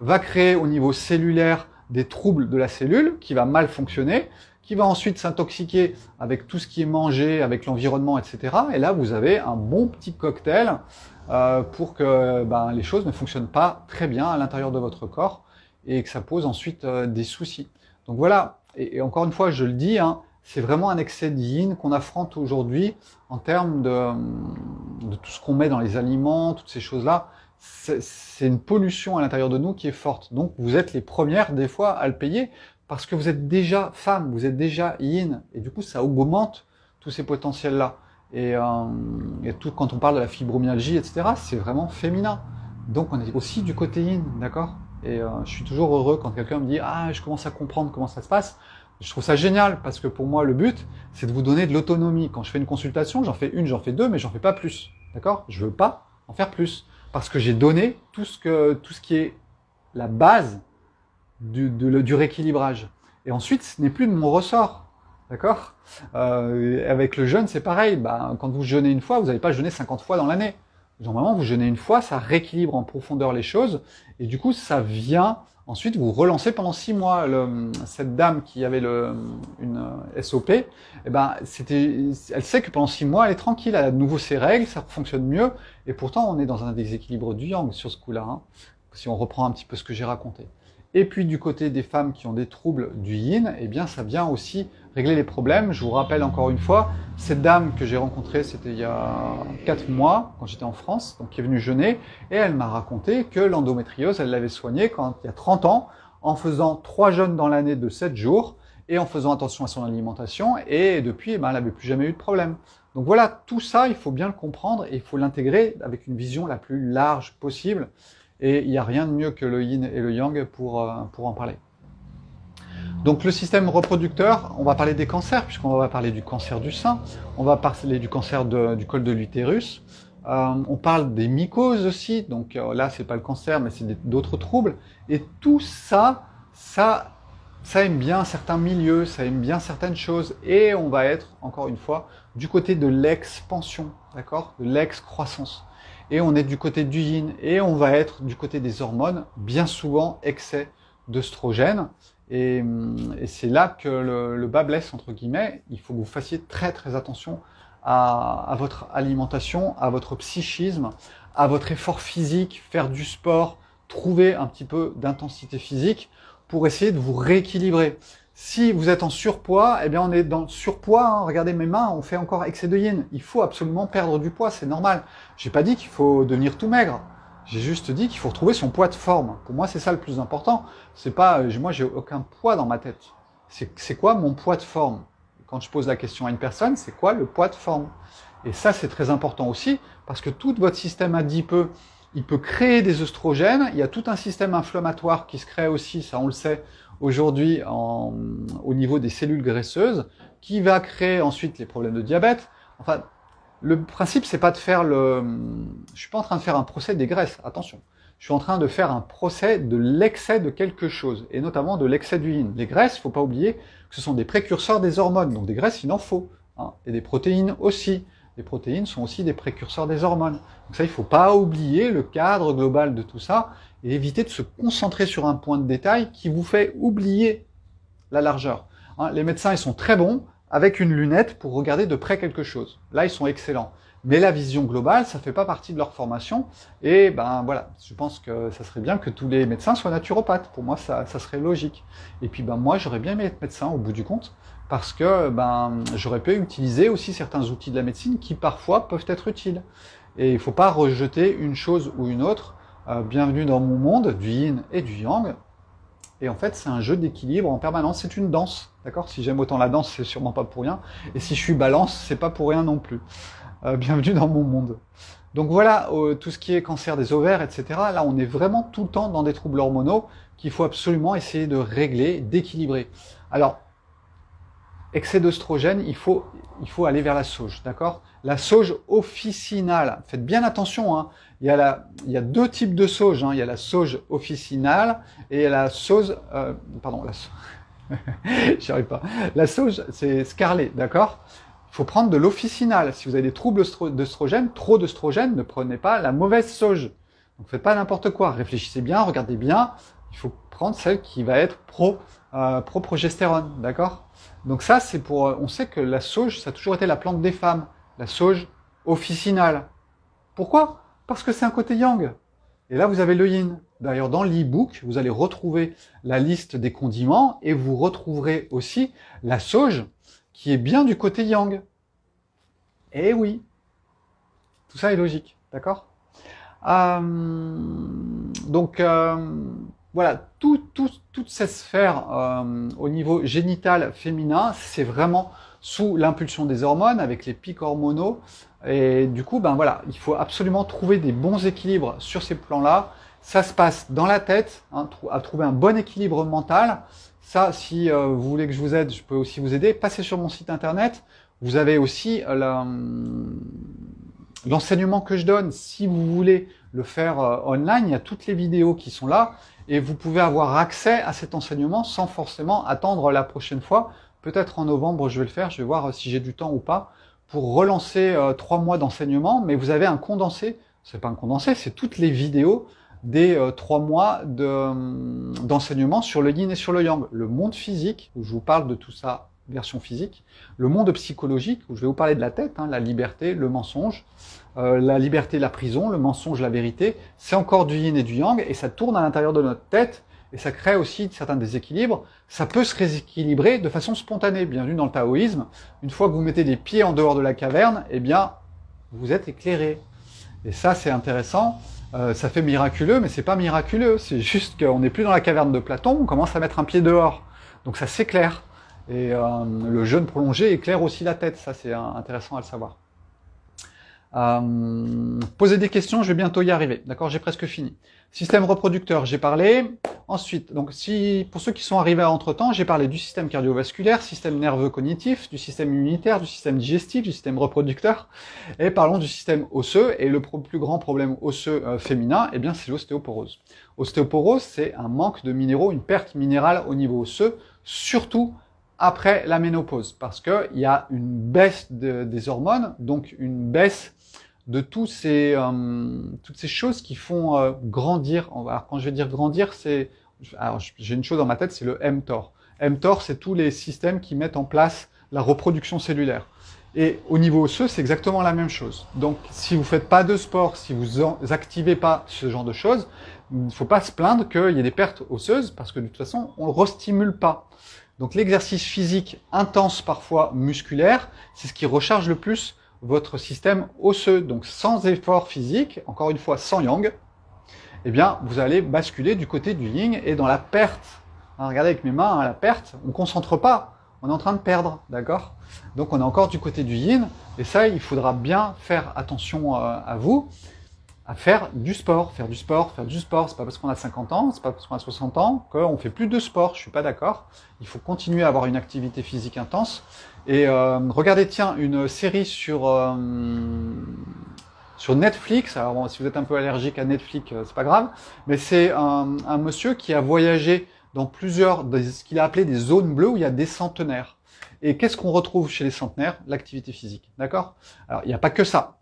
va créer au niveau cellulaire des troubles de la cellule qui va mal fonctionner, qui va ensuite s'intoxiquer avec tout ce qui est mangé, avec l'environnement, etc. Et là, vous avez un bon petit cocktail pour que les choses ne fonctionnent pas très bien à l'intérieur de votre corps et que ça pose ensuite des soucis. Donc voilà, et encore une fois, je le dis, hein, c'est vraiment un excès de yin qu'on affronte aujourd'hui en termes de tout ce qu'on met dans les aliments, toutes ces choses-là. C'est une pollution à l'intérieur de nous qui est forte. Donc vous êtes les premières des fois à le payer parce que vous êtes déjà femme, vous êtes déjà yin. Et du coup, ça augmente tous ces potentiels-là. Et tout, quand on parle de la fibromyalgie, etc., c'est vraiment féminin. Donc on est aussi du côté yin, d'accord? Et je suis toujours heureux quand quelqu'un me dit « Ah, je commence à comprendre comment ça se passe ». Je trouve ça génial parce que pour moi, le but, c'est de vous donner de l'autonomie. Quand je fais une consultation, j'en fais une, j'en fais deux, mais j'en fais pas plus. D'accord? Je veux pas en faire plus. Parce que j'ai donné tout ce qui est la base du rééquilibrage. Et ensuite, ce n'est plus de mon ressort. D'accord? Avec le jeûne, c'est pareil. Quand vous jeûnez une fois, vous n'allez pas jeûner 50 fois dans l'année. Normalement, vous jeûnez une fois, ça rééquilibre en profondeur les choses. Et du coup, ça vient ensuite vous relancez pendant 6 mois. Cette dame qui avait une SOP, elle sait que pendant 6 mois, elle est tranquille, elle a de nouveau ses règles, ça fonctionne mieux. Et pourtant, on est dans un déséquilibre du yang sur ce coup-là, hein, si on reprend un petit peu ce que j'ai raconté. Et puis du côté des femmes qui ont des troubles du yin, eh bien ça vient aussi régler les problèmes. Je vous rappelle encore une fois, cette dame que j'ai rencontrée, c'était il y a 4 mois, quand j'étais en France, donc qui est venue jeûner, et elle m'a raconté que l'endométriose, elle l'avait soignée il y a 30 ans, en faisant 3 jeûnes dans l'année de 7 jours, et en faisant attention à son alimentation, et depuis, elle n'avait plus jamais eu de problème. Donc voilà, tout ça, il faut bien le comprendre, et il faut l'intégrer avec une vision la plus large possible. Et il n'y a rien de mieux que le yin et le yang pour en parler. Donc le système reproducteur, on va parler des cancers, puisqu'on va parler du cancer du sein, on va parler du cancer du col de l'utérus, on parle des mycoses aussi, donc là c'est pas le cancer, mais c'est d'autres troubles. Et tout ça, ça aime bien certains milieux, ça aime bien certaines choses, et on va être, encore une fois, du côté de l'expansion, d'accord, de l'excroissance. Et on est du côté du yin, et on va être du côté des hormones, bien souvent excès d'œstrogènes. Et c'est là que le bas blesse, entre guillemets. Il faut que vous fassiez très très attention à votre alimentation, à votre psychisme, à votre effort physique, faire du sport, trouver un petit peu d'intensité physique pour essayer de vous rééquilibrer. Si vous êtes en surpoids, eh bien on est dans le surpoids, hein. Regardez mes mains, on fait encore excès de yin. Il faut absolument perdre du poids, c'est normal. J'ai pas dit qu'il faut devenir tout maigre. J'ai juste dit qu'il faut retrouver son poids de forme. Pour moi, c'est ça le plus important. C'est pas, moi, j'ai aucun poids dans ma tête. C'est quoi mon poids de forme? Quand je pose la question à une personne, c'est quoi le poids de forme? Et ça, c'est très important aussi, parce que tout votre système adipeux, il peut créer des œstrogènes. Il y a tout un système inflammatoire qui se crée aussi, ça on le sait, aujourd'hui au niveau des cellules graisseuses, qui va créer ensuite les problèmes de diabète. Enfin, le principe, c'est pas de faire je suis pas en train de faire un procès des graisses, attention. Je suis en train de faire un procès de l'excès de quelque chose, et notamment de l'excès du yin. Les graisses, faut pas oublier que ce sont des précurseurs des hormones, donc des graisses, il en faut, hein, et des protéines aussi. Les protéines sont aussi des précurseurs des hormones. Donc ça, il faut pas oublier le cadre global de tout ça, et éviter de se concentrer sur un point de détail qui vous fait oublier la largeur. Hein, les médecins, ils sont très bons avec une lunette pour regarder de près quelque chose. Là, ils sont excellents. Mais la vision globale, ça fait pas partie de leur formation. Et ben voilà, je pense que ça serait bien que tous les médecins soient naturopathes. Pour moi, ça serait logique. Et puis ben moi, j'aurais bien aimé être médecin au bout du compte, parce que ben j'aurais pu utiliser aussi certains outils de la médecine qui parfois peuvent être utiles. Et il faut pas rejeter une chose ou une autre. Bienvenue dans mon monde du yin et du yang. Et en fait, c'est un jeu d'équilibre en permanence. C'est une danse, d'accord? Si j'aime autant la danse, c'est sûrement pas pour rien. Et si je suis balance, c'est pas pour rien non plus. Bienvenue dans mon monde. Donc voilà, tout ce qui est cancer des ovaires, etc. Là, on est vraiment tout le temps dans des troubles hormonaux qu'il faut absolument essayer de régler, d'équilibrer. Alors, excès d'œstrogène, il faut aller vers la sauge, d'accord? La sauge officinale. Faites bien attention, hein. Il y a deux types de sauge, hein. Il y a la sauge officinale et la sauge, j'y arrive pas. La sauge, c'est scarlet, d'accord? Il faut prendre de l'officinale. Si vous avez des troubles d'œstrogène, trop d'œstrogène, ne prenez pas la mauvaise sauge. Donc faites pas n'importe quoi. Réfléchissez bien, regardez bien. Il faut prendre celle qui va être pro-progestérone, d'accord? Donc ça, c'est pour... On sait que la sauge, ça a toujours été la plante des femmes. La sauge officinale. Pourquoi? Parce que c'est un côté yang. Et là, vous avez le yin. D'ailleurs, dans l'e-book, vous allez retrouver la liste des condiments et vous retrouverez aussi la sauge qui est bien du côté yang. Eh oui. Tout ça est logique, d'accord? Voilà, toute cette sphère au niveau génital féminin, c'est vraiment sous l'impulsion des hormones, avec les pics hormonaux. Et du coup, ben voilà, il faut absolument trouver des bons équilibres sur ces plans-là. Ça se passe dans la tête, hein, à trouver un bon équilibre mental. Ça, si vous voulez que je vous aide, je peux aussi vous aider. Passez sur mon site internet. Vous avez aussi l'enseignement que je donne. Si vous voulez le faire online, il y a toutes les vidéos qui sont là. Et vous pouvez avoir accès à cet enseignement sans forcément attendre la prochaine fois. Peut-être en novembre, je vais le faire. Je vais voir si j'ai du temps ou pas pour relancer 3 mois d'enseignement. Mais vous avez un condensé. C'est pas un condensé, c'est toutes les vidéos des 3 mois d'enseignement sur le yin et sur le yang. Le monde physique, où je vous parle de tout ça, version physique. Le monde psychologique, où je vais vous parler de la tête, hein, la liberté, le mensonge. La liberté, la prison, le mensonge, la vérité. C'est encore du yin et du yang, et ça tourne à l'intérieur de notre tête, et ça crée aussi certains déséquilibres. Ça peut se rééquilibrer de façon spontanée. Bienvenue dans le taoïsme. Une fois que vous mettez les pieds en dehors de la caverne, eh bien, vous êtes éclairé. Et ça, c'est intéressant. Ça fait miraculeux, mais c'est pas miraculeux. C'est juste qu'on n'est plus dans la caverne de Platon, on commence à mettre un pied dehors. Donc ça s'éclaire. Et le jeûne prolongé éclaire aussi la tête. Ça, c'est intéressant à le savoir. Posez des questions, je vais bientôt y arriver. D'accord, j'ai presque fini. Système reproducteur, j'ai parlé. Ensuite, donc pour ceux qui sont arrivés entre-temps, j'ai parlé du système cardiovasculaire, système nerveux cognitif, du système immunitaire, du système digestif, du système reproducteur. Et parlons du système osseux. Et le plus grand problème osseux féminin, eh bien, c'est l'ostéoporose. Ostéoporose, c'est un manque de minéraux, une perte minérale au niveau osseux, surtout après la ménopause, parce qu'il y a une baisse des hormones, donc une baisse de toutes ces choses qui font grandir. Alors quand je vais dire grandir, j'ai une chose dans ma tête, c'est le mTOR. mTOR, c'est tous les systèmes qui mettent en place la reproduction cellulaire. Et au niveau osseux, c'est exactement la même chose. Donc si vous faites pas de sport, si vous activez pas ce genre de choses, il ne faut pas se plaindre qu'il y ait des pertes osseuses, parce que de toute façon, on le restimule pas. Donc l'exercice physique intense, parfois musculaire, c'est ce qui recharge le plus votre système osseux. Donc sans effort physique, encore une fois sans yang, eh bien vous allez basculer du côté du yin et dans la perte. Hein, regardez avec mes mains, hein, la perte, on ne concentre pas, on est en train de perdre, d'accord? Donc on est encore du côté du yin, et ça, il faudra bien faire attention à vous, à faire du sport, faire du sport, faire du sport. C'est pas parce qu'on a 50 ans, c'est pas parce qu'on a 60 ans qu'on fait plus de sport. Je suis pas d'accord. Il faut continuer à avoir une activité physique intense. Et regardez, tiens, une série sur Netflix. Alors bon, si vous êtes un peu allergique à Netflix, c'est pas grave. Mais c'est un monsieur qui a voyagé dans plusieurs, ce qu'il a appelé des zones bleues où il y a des centenaires. Et qu'est-ce qu'on retrouve chez les centenaires? L'activité physique, d'accord? Alors, il n'y a pas que ça,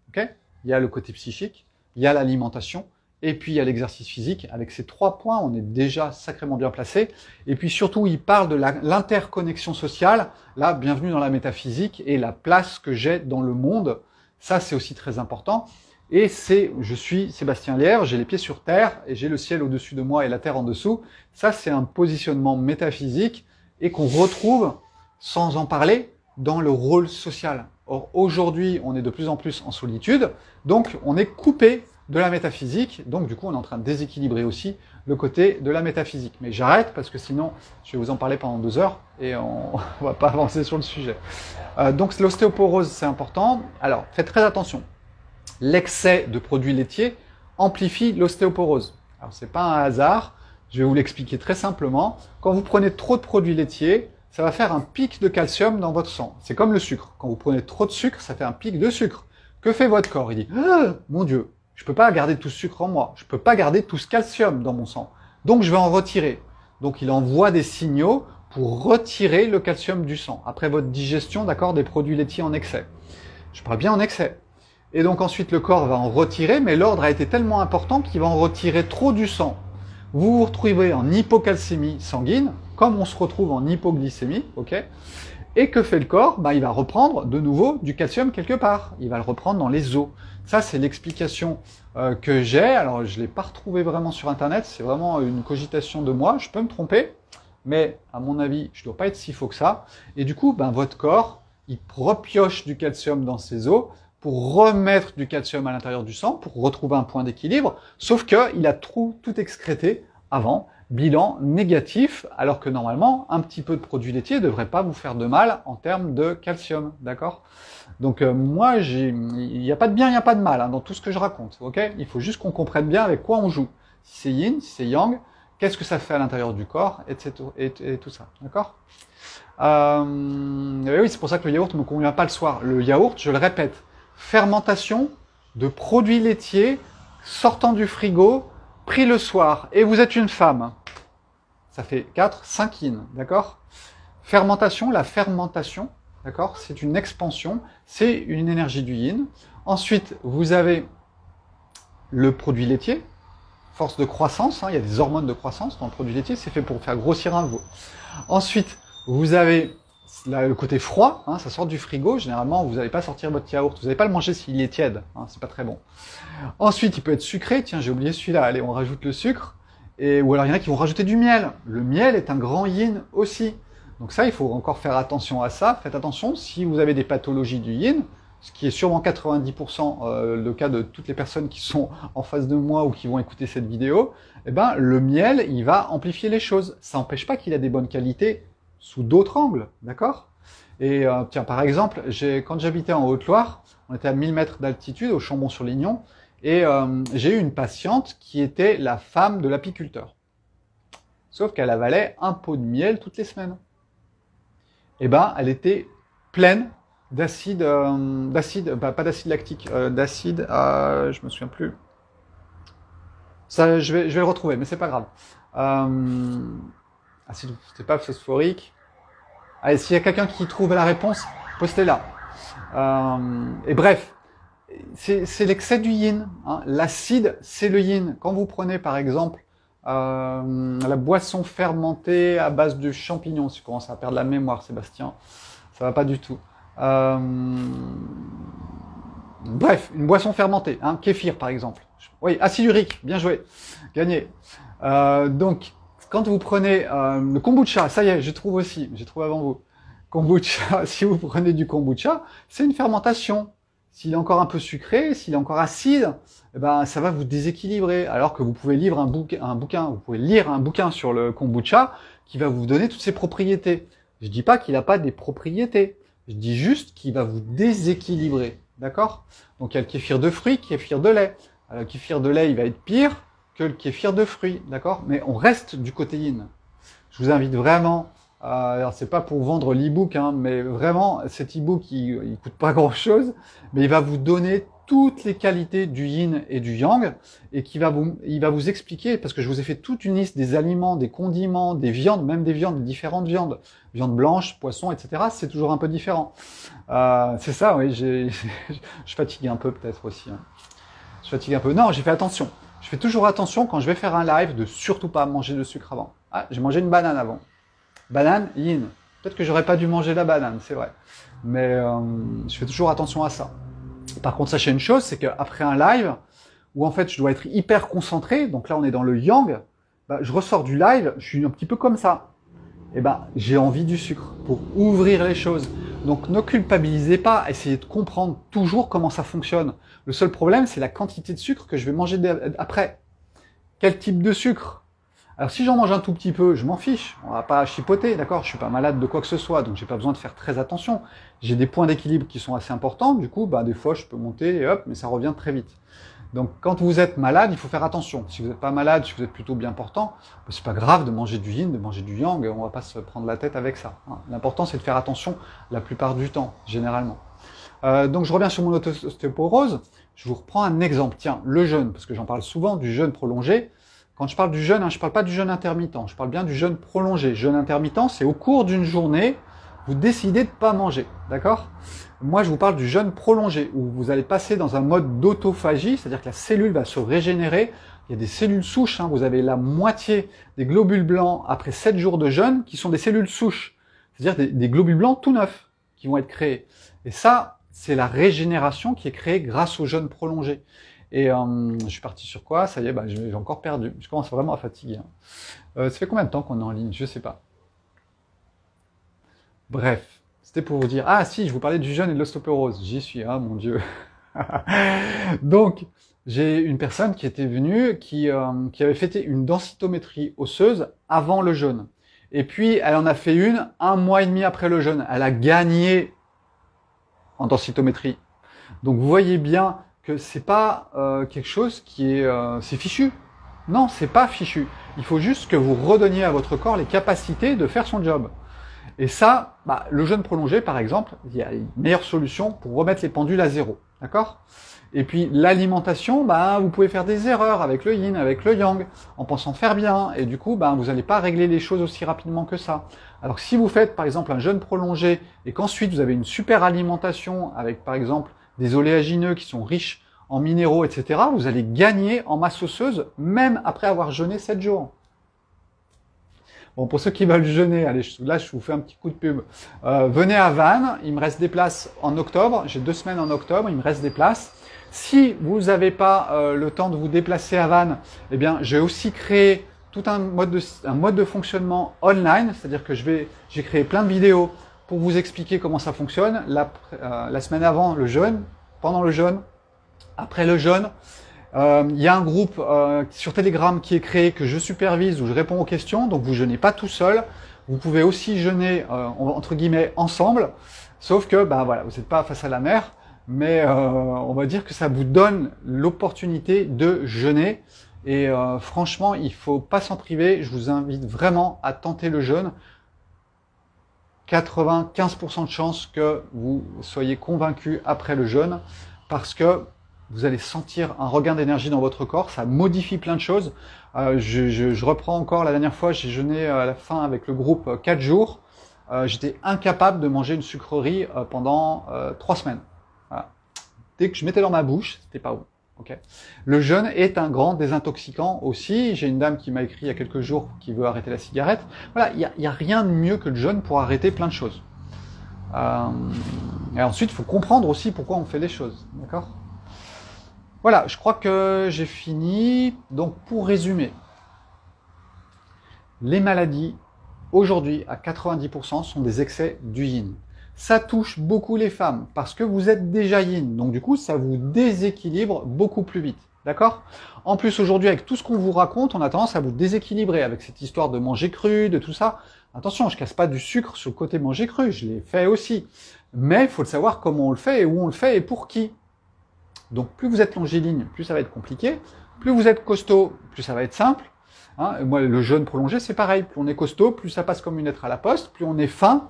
ok? Il y a le côté psychique, il y a l'alimentation, et puis il y a l'exercice physique. Avec ces 3 points, on est déjà sacrément bien placé. Et puis surtout, il parle de l'interconnexion sociale. Là, bienvenue dans la métaphysique et la place que j'ai dans le monde. Ça, c'est aussi très important. Et je suis Sébastien Lierre, j'ai les pieds sur terre et j'ai le ciel au-dessus de moi et la terre en dessous. Ça, c'est un positionnement métaphysique et qu'on retrouve, sans en parler, dans le rôle social. Or, aujourd'hui, on est de plus en plus en solitude, donc on est coupé de la métaphysique, donc du coup, on est en train de déséquilibrer aussi le côté de la métaphysique. Mais j'arrête, parce que sinon, je vais vous en parler pendant 2 heures, et on va pas avancer sur le sujet. Donc l'ostéoporose, c'est important. Alors, faites très attention. L'excès de produits laitiers amplifie l'ostéoporose. Alors, c'est pas un hasard, je vais vous l'expliquer très simplement. Quand vous prenez trop de produits laitiers, ça va faire un pic de calcium dans votre sang. C'est comme le sucre. Quand vous prenez trop de sucre, ça fait un pic de sucre. Que fait votre corps? Il dit ah, « Mon Dieu, je peux pas garder tout ce sucre en moi. Je peux pas garder tout ce calcium dans mon sang. Donc, je vais en retirer. » Donc, il envoie des signaux pour retirer le calcium du sang. Après votre digestion, d'accord, des produits laitiers en excès. Je parle bien en excès. Et donc ensuite, le corps va en retirer, mais l'ordre a été tellement important qu'il va en retirer trop du sang. Vous vous retrouvez en hypocalcémie sanguine, comme on se retrouve en hypoglycémie, ok? Et que fait le corps? Il va reprendre de nouveau du calcium quelque part. Il va le reprendre dans les os. Ça, c'est l'explication que j'ai. Alors, je ne l'ai pas retrouvé vraiment sur Internet. C'est vraiment une cogitation de moi. Je peux me tromper, mais à mon avis, je ne dois pas être si faux que ça. Et du coup, votre corps, il repioche du calcium dans ses os pour remettre du calcium à l'intérieur du sang, pour retrouver un point d'équilibre, sauf qu'il a tout excrété avant, bilan négatif, alors que normalement, un petit peu de produit laitier ne devrait pas vous faire de mal en termes de calcium, d'accord? Donc moi, il n'y a pas de bien, il n'y a pas de mal dans tout ce que je raconte, ok? Il faut juste qu'on comprenne bien avec quoi on joue. Si c'est yin, si c'est yang, qu'est-ce que ça fait à l'intérieur du corps, etc. et tout ça, d'accord? Oui, c'est pour ça que le yaourt ne me convient pas le soir. Le yaourt, je le répète, fermentation de produits laitiers sortant du frigo, pris le soir, et vous êtes une femme. Ça fait 4, 5 yin, d'accord? Fermentation, la fermentation, d'accord? C'est une expansion, c'est une énergie du yin. Ensuite, vous avez le produit laitier, force de croissance, il y a des hormones de croissance dans le produit laitier, c'est fait pour faire grossir un veau. Ensuite, vous avez le côté froid, ça sort du frigo, généralement vous n'allez pas sortir votre yaourt, vous n'allez pas le manger s'il est tiède, c'est pas très bon. Ensuite, il peut être sucré, tiens j'ai oublié celui-là, allez on rajoute le sucre, ou alors il y en a qui vont rajouter du miel. Le miel est un grand yin aussi, donc ça il faut encore faire attention à ça, faites attention si vous avez des pathologies du yin, ce qui est sûrement 90% le cas de toutes les personnes qui sont en face de moi ou qui vont écouter cette vidéo, le miel il va amplifier les choses, ça n'empêche pas qu'il a des bonnes qualités, sous d'autres angles, d'accord? Et tiens, par exemple, quand j'habitais en Haute-Loire, on était à 1000 mètres d'altitude, au Chambon-sur-Lignon, et j'ai eu une patiente qui était la femme de l'apiculteur. Sauf qu'elle avalait un pot de miel toutes les semaines. Elle était pleine d'acide, pas d'acide lactique, d'acide, je me souviens plus. Ça, je vais le retrouver, mais c'est pas grave. C'était pas phosphorique. Allez, s'il y a quelqu'un qui trouve la réponse, postez-la. Et bref, c'est l'excès du yin. L'acide, c'est le yin. Quand vous prenez par exemple la boisson fermentée à base de champignons, si vous commencez à perdre la mémoire, Sébastien, ça va pas du tout. Bref, une boisson fermentée, kéfir par exemple. Oui, acide urique, bien joué, gagné. Donc, quand vous prenez le kombucha, ça y est, j'ai trouvé avant vous. Kombucha, si vous prenez du kombucha, c'est une fermentation. S'il est encore un peu sucré, s'il est encore acide, ça va vous déséquilibrer. Alors que vous pouvez lire un bouquin sur le kombucha qui va vous donner toutes ses propriétés. Je dis pas qu'il n'a pas des propriétés. Je dis juste qu'il va vous déséquilibrer. D'accord? Donc il y a le kéfir de fruits, kéfir de lait. Alors, le kéfir de lait, il va être pire que le kéfir de fruits, d'accord? Mais on reste du côté yin. Je vous invite vraiment, alors c'est pas pour vendre l'e-book, mais vraiment, cet e-book, il coûte pas grand-chose, mais il va vous donner toutes les qualités du yin et du yang, et il va vous expliquer, parce que je vous ai fait toute une liste des aliments, des condiments, des viandes, même des viandes, différentes viandes, viande blanche, poisson, etc., c'est toujours un peu différent. C'est ça, oui, je fatigue un peu peut-être aussi. Je fatigue un peu. Non, j'ai fait attention. je fais toujours attention quand je vais faire un live de surtout pas manger de sucre avant. Ah, j'ai mangé une banane avant. Banane, yin. Peut-être que j'aurais pas dû manger la banane, c'est vrai. Mais je fais toujours attention à ça. Par contre, sachez une chose, c'est qu'après un live, où en fait je dois être hyper concentré, donc là on est dans le yang, bah, je ressors du live, je suis un petit peu comme ça. Et ben j'ai envie du sucre pour ouvrir les choses. Donc ne culpabilisez pas, essayez de comprendre toujours comment ça fonctionne. Le seul problème, c'est la quantité de sucre que je vais manger après. Quel type de sucre? Alors si j'en mange un tout petit peu, je m'en fiche, on va pas chipoter, d'accord? Je suis pas malade de quoi que ce soit, donc j'ai pas besoin de faire très attention. J'ai des points d'équilibre qui sont assez importants, du coup, bah, des fois je peux monter et hop, mais ça revient très vite. Donc quand vous êtes malade, il faut faire attention. Si vous n'êtes pas malade, si vous êtes plutôt bien portant, c'est pas grave de manger du yin, de manger du yang, on va pas se prendre la tête avec ça. L'important c'est de faire attention la plupart du temps, généralement. Donc je reviens sur mon ostéoporose, je vous reprends un exemple. Tiens, le jeûne, parce que j'en parle souvent du jeûne prolongé. Quand je parle du jeûne, je parle pas du jeûne intermittent, je parle bien du jeûne prolongé. Jeûne intermittent, c'est au cours d'une journée, vous décidez de pas manger, d'accord? Moi, je vous parle du jeûne prolongé, où vous allez passer dans un mode d'autophagie, c'est-à-dire que la cellule va se régénérer. Il y a des cellules souches, vous avez la moitié des globules blancs après 7 jours de jeûne qui sont des cellules souches, c'est-à-dire des globules blancs tout neufs qui vont être créés. Et ça, c'est la régénération qui est créée grâce au jeûne prolongé. Et je suis parti sur quoi? Ça y est, j'ai encore perdu. Je commence vraiment à fatiguer. Ça fait combien de temps qu'on est en ligne? Je sais pas. Bref, c'était pour vous dire... Ah si, je vous parlais du jeûne et de l'ostéoporose. J'y suis, mon Dieu. Donc, j'ai une personne qui était venue, qui avait fait une densitométrie osseuse avant le jeûne. Et puis, elle en a fait une 1 mois et demi après le jeûne. Elle a gagné en densitométrie. Donc, vous voyez bien que c'est pas quelque chose qui est... c'est fichu. Non, c'est pas fichu. Il faut juste que vous redonniez à votre corps les capacités de faire son job. Et ça, le jeûne prolongé, par exemple, il y a une meilleure solution pour remettre les pendules à zéro. D'accord? Et puis l'alimentation, vous pouvez faire des erreurs avec le yin, avec le yang, en pensant faire bien. Et du coup, vous n'allez pas régler les choses aussi rapidement que ça. Alors si vous faites, par exemple, un jeûne prolongé et qu'ensuite vous avez une super alimentation avec, par exemple, des oléagineux qui sont riches en minéraux, etc., vous allez gagner en masse osseuse, même après avoir jeûné 7 jours. Bon, pour ceux qui veulent jeûner, allez, là, je vous fais un petit coup de pub. Venez à Vannes, il me reste des places en octobre. J'ai 2 semaines en octobre, il me reste des places. Si vous n'avez pas le temps de vous déplacer à Vannes, eh bien, j'ai aussi créé tout un mode de fonctionnement online, c'est-à-dire que j'ai créé plein de vidéos pour vous expliquer comment ça fonctionne. La semaine avant le jeûne, pendant le jeûne, après le jeûne. Il y a un groupe sur Telegram qui est créé, que je supervise, où je réponds aux questions, donc vous jeûnez pas tout seul, vous pouvez aussi jeûner entre guillemets ensemble, sauf que voilà, vous n'êtes pas face à la mer, mais on va dire que ça vous donne l'opportunité de jeûner, et franchement il faut pas s'en priver, je vous invite vraiment à tenter le jeûne. 95% de chances que vous soyez convaincu après le jeûne, parce que vous allez sentir un regain d'énergie dans votre corps, ça modifie plein de choses. Je reprends encore, la dernière fois, j'ai jeûné à la fin avec le groupe 4 jours. J'étais incapable de manger une sucrerie pendant 3 semaines. Voilà. Dès que je mettais dans ma bouche, c'était pas bon. Okay. Le jeûne est un grand désintoxicant aussi. J'ai une dame qui m'a écrit il y a quelques jours qui veut arrêter la cigarette. Voilà, il y a rien de mieux que le jeûne pour arrêter plein de choses. Et ensuite, il faut comprendre aussi pourquoi on fait les choses. D'accord ? Voilà, je crois que j'ai fini. Donc, pour résumer, les maladies, aujourd'hui, à 90%, sont des excès du yin. Ça touche beaucoup les femmes, parce que vous êtes déjà yin. Donc, du coup, ça vous déséquilibre beaucoup plus vite. D'accord? En plus, aujourd'hui, avec tout ce qu'on vous raconte, on a tendance à vous déséquilibrer avec cette histoire de manger cru, de tout ça. Attention, je casse pas du sucre sur le côté manger cru, je l'ai fait aussi. Mais il faut le savoir comment on le fait, et où on le fait, et pour qui. Donc plus vous êtes longiligne, plus ça va être compliqué. Plus vous êtes costaud, plus ça va être simple. Et moi, le jeûne prolongé, c'est pareil. Plus on est costaud, plus ça passe comme une lettre à la poste. Plus on est fin,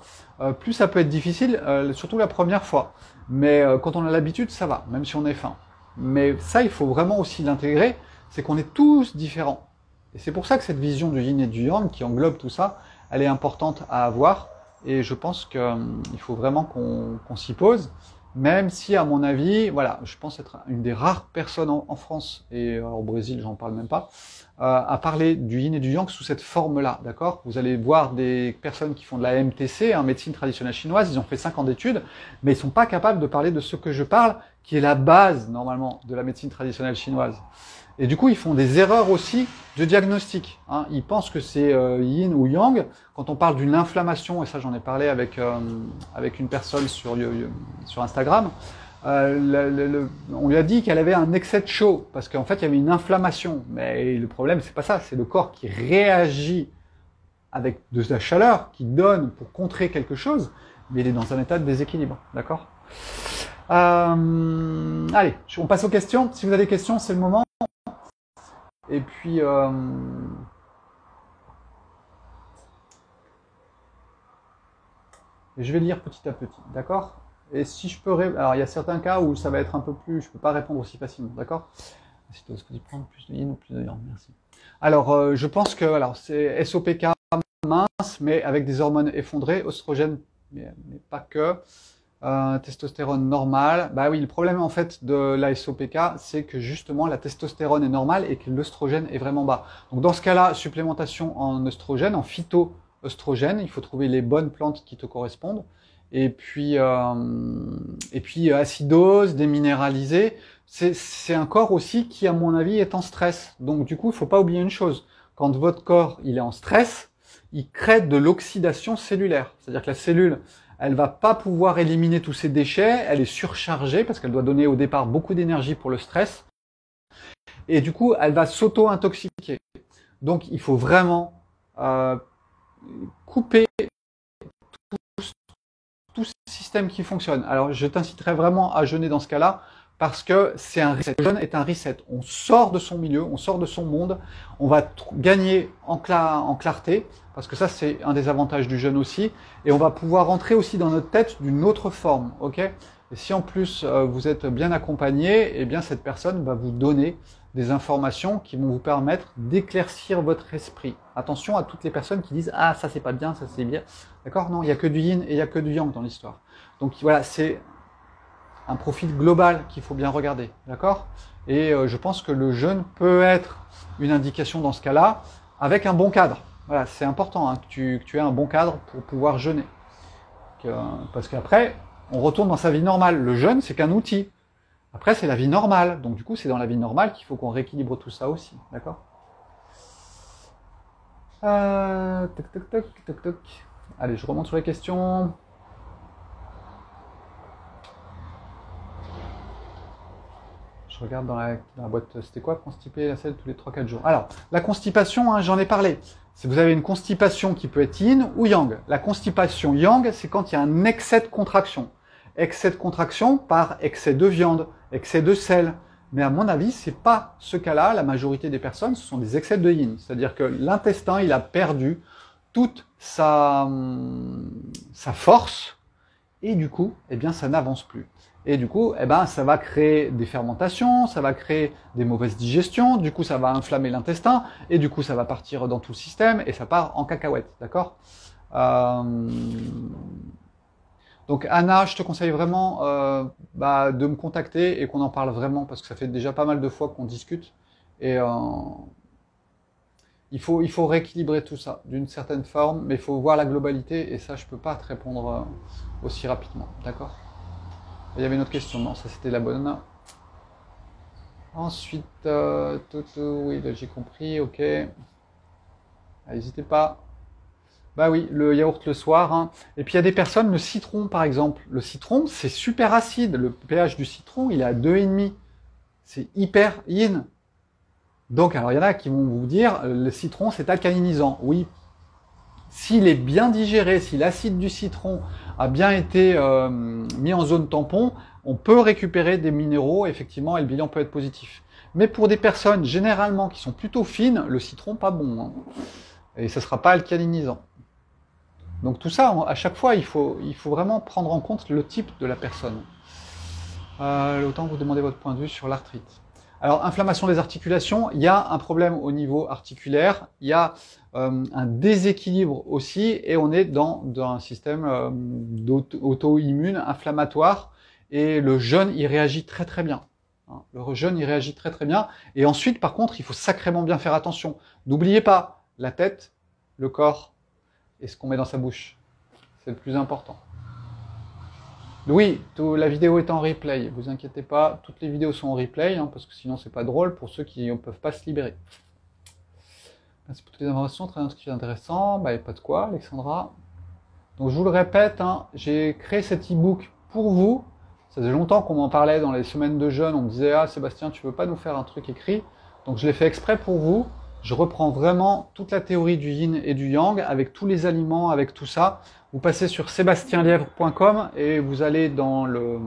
plus ça peut être difficile, surtout la première fois. Mais quand on a l'habitude, ça va, même si on est fin. Mais ça, il faut vraiment aussi l'intégrer, c'est qu'on est tous différents. Et c'est pour ça que cette vision du yin et du yang, qui englobe tout ça, elle est importante à avoir. Et je pense qu'il faut vraiment qu'on s'y pose. même si, à mon avis, voilà, je pense être une des rares personnes en France, et au Brésil, j'en parle même pas, à parler du yin et du yang sous cette forme-là, d'accord? Vous allez voir des personnes qui font de la MTC, médecine traditionnelle chinoise, ils ont fait 5 ans d'études, mais ils sont pas capables de parler de ce que je parle, qui est la base, normalement, de la médecine traditionnelle chinoise. Et du coup, ils font des erreurs aussi de diagnostic. Ils pensent que c'est yin ou yang. Quand on parle d'une inflammation, et ça j'en ai parlé avec une personne sur Instagram, on lui a dit qu'elle avait un excès de chaud, parce qu'en fait il y avait une inflammation. Mais le problème, c'est pas ça, c'est le corps qui réagit avec de la chaleur, qui donne pour contrer quelque chose, mais il est dans un état de déséquilibre. D'accord ? Allez, on passe aux questions. Si vous avez des questions, c'est le moment. Et puis, je vais lire petit à petit, d'accord? Et si je peux... Alors, il y a certains cas où ça va être un peu plus... Je ne peux pas répondre aussi facilement, d'accord? Si tu oses prendre plus de yin ou plus de yang, merci. Alors, je pense que c'est SOPK mince, mais avec des hormones effondrées, oestrogène, mais pas que. Testostérone normale. Bah oui, le problème en fait de la SOPK, c'est que justement la testostérone est normale et que l'œstrogène est vraiment bas. Donc dans ce cas-là, supplémentation en œstrogène, en phytoœstrogène, il faut trouver les bonnes plantes qui te correspondent. Et puis acidose, déminéralisé, c'est un corps aussi qui, à mon avis, est en stress. Donc du coup, il faut pas oublier une chose. Quand votre corps il est en stress, il crée de l'oxydation cellulaire. C'est-à-dire que la cellule, elle va pas pouvoir éliminer tous ses déchets, elle est surchargée parce qu'elle doit donner au départ beaucoup d'énergie pour le stress. Et du coup, elle va s'auto-intoxiquer. Donc, il faut vraiment couper tout système qui fonctionne. Alors, je t'inciterai vraiment à jeûner dans ce cas-là parce que c'est un reset. Le jeûne est un reset. On sort de son milieu, on sort de son monde, on va gagner en clarté, parce que ça, c'est un des avantages du jeûne aussi, et on va pouvoir rentrer aussi dans notre tête d'une autre forme, ok? Et si en plus vous êtes bien accompagné, eh bien cette personne va vous donner des informations qui vont vous permettre d'éclaircir votre esprit. Attention à toutes les personnes qui disent « Ah, ça c'est pas bien, ça c'est bien ». D'accord? Non, il n'y a que du yin et il n'y a que du yang dans l'histoire. Donc voilà, c'est un profil global qu'il faut bien regarder, d'accord? Et je pense que le jeûne peut être une indication dans ce cas-là, avec un bon cadre. Voilà, c'est important que tu aies un bon cadre pour pouvoir jeûner. Parce qu'après, on retourne dans sa vie normale. Le jeûne, c'est qu'un outil. Après, c'est la vie normale. Donc du coup, c'est dans la vie normale qu'il faut qu'on rééquilibre tout ça aussi, d'accord? Toc, toc, toc, toc, toc. Allez, je remonte sur les questions. Je regarde dans la boîte, c'était quoi, constiper la selle tous les 3-4 jours. Alors, la constipation, j'en ai parlé. Si vous avez une constipation qui peut être yin ou yang. La constipation yang, c'est quand il y a un excès de contraction. Excès de contraction par excès de viande, excès de sel. Mais à mon avis, c'est pas ce cas-là. La majorité des personnes, ce sont des excès de yin. C'est-à-dire que l'intestin, il a perdu toute sa force et du coup, eh bien, ça n'avance plus. Et du coup, eh ben, ça va créer des fermentations, ça va créer des mauvaises digestions, du coup, ça va inflammer l'intestin, et du coup, ça va partir dans tout le système, et ça part en cacahuète, d'accord? Donc, Anna, je te conseille vraiment de me contacter et qu'on en parle vraiment, parce que ça fait déjà pas mal de fois qu'on discute, et il faut rééquilibrer tout ça, d'une certaine forme, mais il faut voir la globalité, et ça, je peux pas te répondre aussi rapidement, d'accord? Il y avait une autre question, non, ça c'était la bonne. Ensuite, Toto, oui, j'ai compris, ok. N'hésitez pas. Bah oui, le yaourt le soir. Et puis il y a des personnes, le citron par exemple. Le citron, c'est super acide. Le pH du citron, il est à 2,5. C'est hyper yin. Donc, alors il y en a qui vont vous dire, le citron c'est alcalinisant. Oui. S'il est bien digéré, si l'acide du citron a bien été mis en zone tampon, on peut récupérer des minéraux, effectivement, et le bilan peut être positif. Mais pour des personnes, généralement, qui sont plutôt fines, le citron, pas bon. Et ça ne sera pas alcalinisant. Donc tout ça, à chaque fois, il faut vraiment prendre en compte le type de la personne. Autant vous demander votre point de vue sur l'arthrite. Alors, inflammation des articulations, il y a un problème au niveau articulaire, il y a un déséquilibre aussi, et on est dans un système auto-immune, inflammatoire, et le jeûne, il réagit très très bien. Hein, le jeûne, il réagit très très bien. Et ensuite, par contre, il faut sacrément bien faire attention. N'oubliez pas, la tête, le corps et ce qu'on met dans sa bouche. C'est le plus important. Oui, la vidéo est en replay, vous inquiétez pas, toutes les vidéos sont en replay, hein, parce que sinon c'est pas drôle pour ceux qui ne peuvent pas se libérer. Merci pour toutes les informations, très intéressant, bah, pas de quoi, Alexandra. Donc je vous le répète, hein, j'ai créé cet e-book pour vous. Ça faisait longtemps qu'on m'en parlait dans les semaines de jeûne, on me disait « Ah Sébastien, tu veux pas nous faire un truc écrit ?» Donc je l'ai fait exprès pour vous. Je reprends vraiment toute la théorie du yin et du yang, avec tous les aliments, avec tout ça. Vous passez sur sebastienlièvre.com et vous allez dans le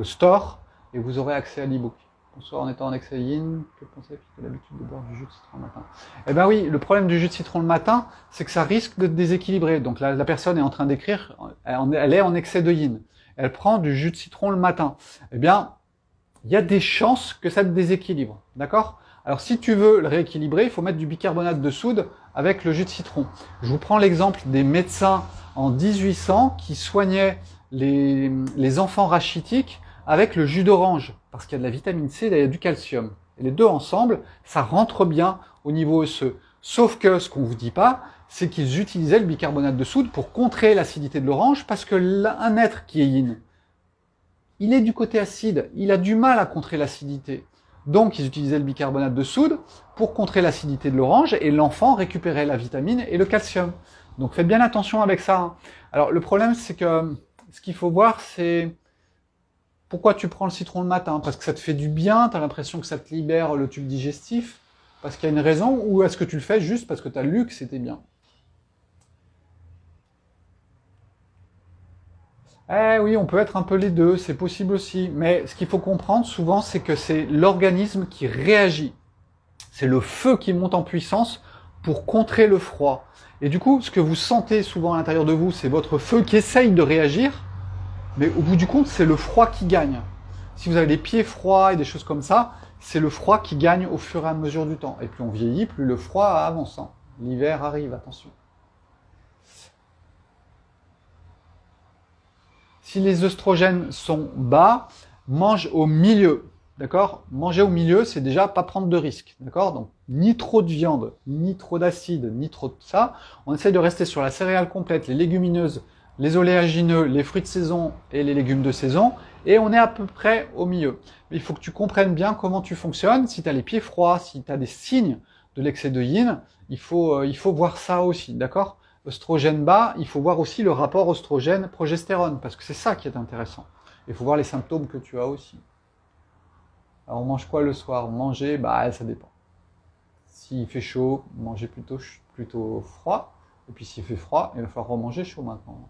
store et vous aurez accès à l'e-book. Bonsoir, en étant en excès yin, que pensez-vous de l'habitude de boire du jus de citron le matin? Eh bien oui, le problème du jus de citron le matin, c'est que ça risque de déséquilibrer. Donc la personne est en train d'écrire, elle est en excès de yin. Elle prend du jus de citron le matin. Eh bien, il y a des chances que ça te déséquilibre, d'accord? Alors si tu veux le rééquilibrer, il faut mettre du bicarbonate de soude avec le jus de citron. Je vous prends l'exemple des médecins en 1800 qui soignaient les enfants rachitiques avec le jus d'orange, parce qu'il y a de la vitamine C et il y a du calcium. Et les deux ensemble, ça rentre bien au niveau osseux. Sauf que ce qu'on ne vous dit pas, c'est qu'ils utilisaient le bicarbonate de soude pour contrer l'acidité de l'orange, parce que un être qui est yin, il est du côté acide, il a du mal à contrer l'acidité. Donc ils utilisaient le bicarbonate de soude pour contrer l'acidité de l'orange et l'enfant récupérait la vitamine et le calcium. Donc faites bien attention avec ça. Alors le problème c'est que ce qu'il faut voir c'est pourquoi tu prends le citron le matin? Parce que ça te fait du bien, tu as l'impression que ça te libère le tube digestif? Parce qu'il y a une raison? Ou est-ce que tu le fais juste parce que tu as lu que c'était bien? Eh oui, on peut être un peu les deux, c'est possible aussi. Mais ce qu'il faut comprendre souvent, c'est que c'est l'organisme qui réagit. C'est le feu qui monte en puissance pour contrer le froid. Et du coup, ce que vous sentez souvent à l'intérieur de vous, c'est votre feu qui essaye de réagir, mais au bout du compte, c'est le froid qui gagne. Si vous avez les pieds froids et des choses comme ça, c'est le froid qui gagne au fur et à mesure du temps. Et plus on vieillit, plus le froid avance. L'hiver arrive, attention. Si les œstrogènes sont bas, mange au milieu. D'accord? Manger au milieu, c'est déjà pas prendre de risques. D'accord? Donc, ni trop de viande, ni trop d'acide, ni trop de ça. On essaye de rester sur la céréale complète, les légumineuses, les oléagineux, les fruits de saison et les légumes de saison. Et on est à peu près au milieu. Mais il faut que tu comprennes bien comment tu fonctionnes. Si tu as les pieds froids, si tu as des signes de l'excès de yin, il faut voir ça aussi. D'accord? Oestrogène bas, il faut voir aussi le rapport oestrogène-progestérone, parce que c'est ça qui est intéressant. Il faut voir les symptômes que tu as aussi. Alors on mange quoi le soir? Manger, bah ça dépend. S'il fait chaud, manger plutôt froid. Et puis s'il fait froid, il va falloir remanger chaud maintenant.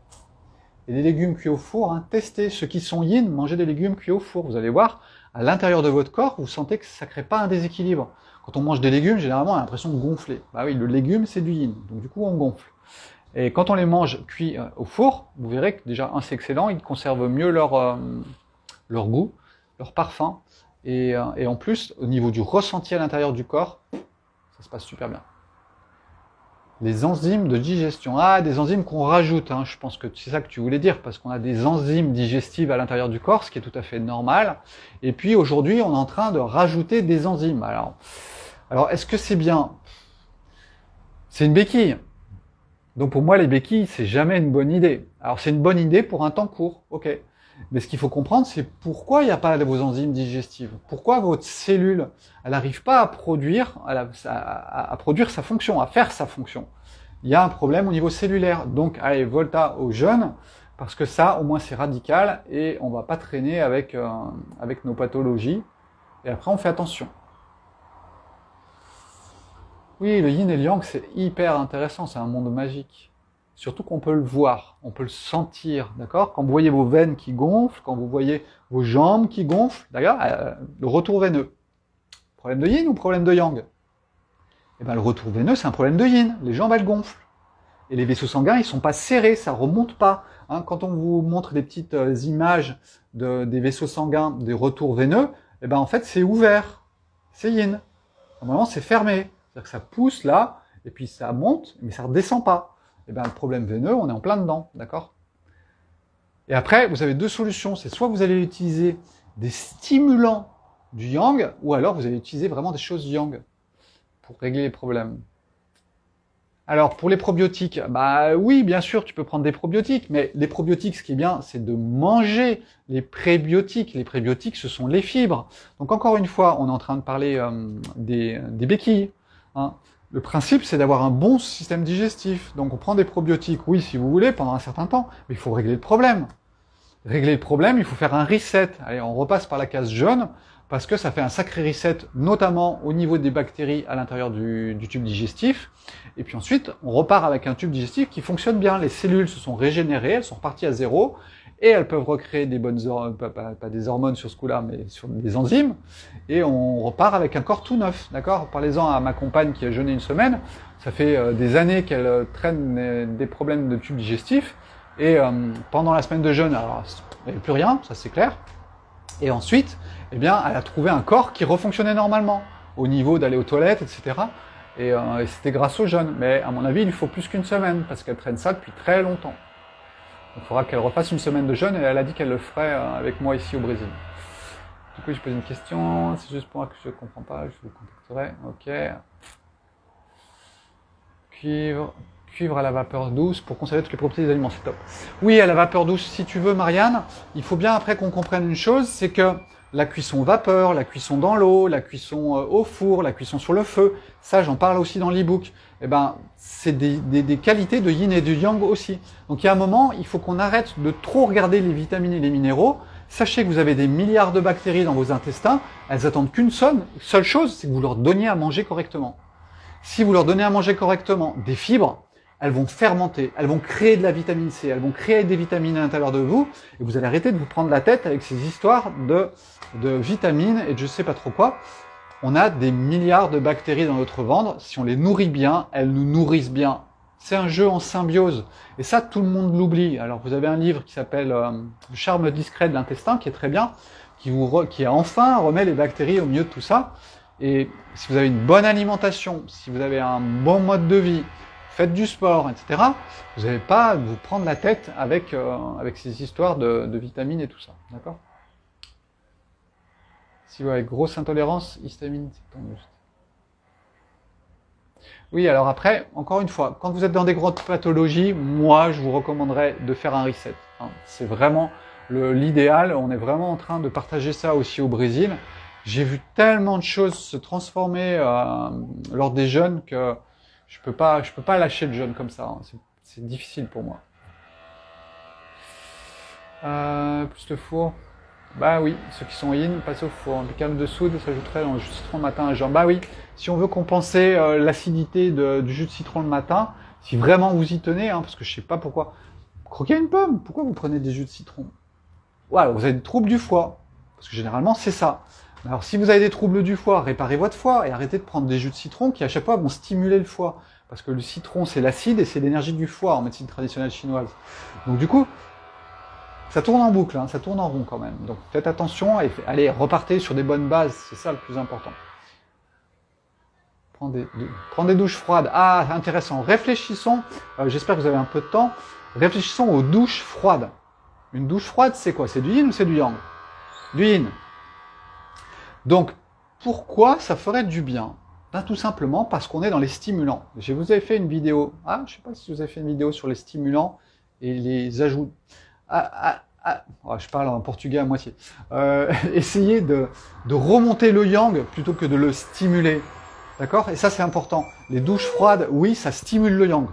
Et les légumes cuits au four, hein, testez. Ceux qui sont yin, mangez des légumes cuits au four. Vous allez voir, à l'intérieur de votre corps, vous sentez que ça ne crée pas un déséquilibre. Quand on mange des légumes, généralement, on a l'impression de gonfler. Bah oui, le légume, c'est du yin. Donc du coup, on gonfle. Et quand on les mange cuits au four, vous verrez que déjà, c'est excellent, ils conservent mieux leur goût, leur parfum. Et en plus, au niveau du ressenti à l'intérieur du corps, ça se passe super bien. Les enzymes de digestion. Ah, des enzymes qu'on rajoute, hein. Je pense que c'est ça que tu voulais dire, parce qu'on a des enzymes digestives à l'intérieur du corps, ce qui est tout à fait normal. Et puis aujourd'hui, on est en train de rajouter des enzymes. Alors est-ce que c'est bien? C'est une béquille. Donc pour moi, les béquilles, c'est jamais une bonne idée. Alors c'est une bonne idée pour un temps court, ok. Mais ce qu'il faut comprendre, c'est pourquoi il n'y a pas de vos enzymes digestives. Pourquoi votre cellule, elle n'arrive pas à produire sa fonction, à faire sa fonction. Il y a un problème au niveau cellulaire. Donc allez, volta au jeûne, parce que ça, au moins, c'est radical et on ne va pas traîner avec nos pathologies. Et après, on fait attention. Oui, le yin et le yang, c'est hyper intéressant, c'est un monde magique. Surtout qu'on peut le voir, on peut le sentir, d'accord? Quand vous voyez vos veines qui gonflent, quand vous voyez vos jambes qui gonflent, d'ailleurs, le retour veineux. Problème de yin ou problème de yang? Eh bien, le retour veineux, c'est un problème de yin. Les jambes, elles gonflent. Et les vaisseaux sanguins, ils sont pas serrés, ça remonte pas. Hein, quand on vous montre des petites images des vaisseaux sanguins, des retours veineux, eh ben, en fait, c'est ouvert. C'est yin. Normalement, c'est fermé. C'est-à-dire que ça pousse là, et puis ça monte, mais ça redescend pas. Et bien le problème veineux, on est en plein dedans, d'accord? Et après, vous avez deux solutions. C'est soit vous allez utiliser des stimulants du yang, ou alors vous allez utiliser vraiment des choses yang pour régler les problèmes. Alors, pour les probiotiques, bah oui, bien sûr, tu peux prendre des probiotiques, mais les probiotiques, ce qui est bien, c'est de manger les prébiotiques. Les prébiotiques, ce sont les fibres. Donc, encore une fois, on est en train de parler des béquilles. Hein. Le principe, c'est d'avoir un bon système digestif. Donc, on prend des probiotiques, oui, si vous voulez, pendant un certain temps, mais il faut régler le problème. Régler le problème, il faut faire un reset. Allez, on repasse par la case jaune, parce que ça fait un sacré reset, notamment au niveau des bactéries à l'intérieur du tube digestif. Et puis ensuite, on repart avec un tube digestif qui fonctionne bien. Les cellules se sont régénérées, elles sont reparties à zéro, et elles peuvent recréer des bonnes pas des hormones sur ce coup-là, mais sur des enzymes, et on repart avec un corps tout neuf, d'accord? Parlez-en à ma compagne qui a jeûné une semaine, ça fait des années qu'elle traîne des problèmes de tube digestif, et pendant la semaine de jeûne, alors, il n'y avait plus rien, ça c'est clair, et ensuite, eh bien, elle a trouvé un corps qui refonctionnait normalement, au niveau d'aller aux toilettes, etc., et c'était grâce au jeûne. Mais à mon avis, il faut plus qu'une semaine, parce qu'elle traîne ça depuis très longtemps. Il faudra qu'elle refasse une semaine de jeûne, et elle a dit qu'elle le ferait avec moi ici au Brésil. Du coup, je pose une question, c'est juste pour moi que je ne comprends pas, je vous contacterai. Ok. Cuivre à la vapeur douce pour conserver toutes les propriétés des aliments, c'est top. Oui, à la vapeur douce, si tu veux, Marianne, il faut bien après qu'on comprenne une chose, c'est que la cuisson vapeur, la cuisson dans l'eau, la cuisson au four, la cuisson sur le feu, ça j'en parle aussi dans l'e-book, eh ben, c'est des qualités de yin et de yang aussi. Donc il y a un moment, il faut qu'on arrête de trop regarder les vitamines et les minéraux. Sachez que vous avez des milliards de bactéries dans vos intestins, elles attendent qu'une seule chose, c'est que vous leur donniez à manger correctement. Si vous leur donnez à manger correctement des fibres, elles vont fermenter, elles vont créer de la vitamine C, elles vont créer des vitamines à l'intérieur de vous, et vous allez arrêter de vous prendre la tête avec ces histoires de vitamines et de je sais pas trop quoi. On a des milliards de bactéries dans notre ventre, si on les nourrit bien, elles nous nourrissent bien. C'est un jeu en symbiose, et ça tout le monde l'oublie. Alors vous avez un livre qui s'appelle Le charme discret de l'intestin, qui est très bien, qui enfin remet les bactéries au milieu de tout ça. Et si vous avez une bonne alimentation, si vous avez un bon mode de vie, faites du sport, etc., vous n'allez pas vous prendre la tête avec ces histoires de vitamines et tout ça. D'accord? Si vous avez grosse intolérance, histamine, c'est tant juste. Oui, alors après, encore une fois, quand vous êtes dans des grandes pathologies, moi, je vous recommanderais de faire un reset. Hein. C'est vraiment l'idéal. On est vraiment en train de partager ça aussi au Brésil. J'ai vu tellement de choses se transformer lors des jeûnes que je peux pas lâcher le jeûne comme ça. Hein. C'est difficile pour moi. Plus le four. Bah oui, ceux qui sont yin, passez au four. Le calme de soude s'ajouterait dans le jus de citron le matin à jeun. Bah oui, si on veut compenser l'acidité du jus de citron le matin, si vraiment vous y tenez, hein, parce que je sais pas pourquoi. Croquez une pomme, pourquoi vous prenez des jus de citron? Voilà, vous avez des troubles du foie. Parce que généralement, c'est ça. Alors, si vous avez des troubles du foie, réparez votre foie et arrêtez de prendre des jus de citron qui, à chaque fois, vont stimuler le foie. Parce que le citron, c'est l'acide et c'est l'énergie du foie en médecine traditionnelle chinoise. Donc, du coup, ça tourne en boucle, hein, ça tourne en rond quand même. Donc, faites attention et allez, repartez sur des bonnes bases. C'est ça le plus important. Prendre des douches froides. Ah, intéressant. Réfléchissons, j'espère que vous avez un peu de temps, réfléchissons aux douches froides. Une douche froide, c'est quoi? C'est du yin ou c'est du yang? Du yin. Donc, pourquoi ça ferait du bien? Ben, tout simplement parce qu'on est dans les stimulants. Je vous avais fait une vidéo, je ne sais pas si vous avez fait une vidéo sur les stimulants et les ajouts. Je parle en portugais à moitié. Essayez de remonter le yang plutôt que de le stimuler. D'accord? Et ça, c'est important. Les douches froides, oui, ça stimule le yang.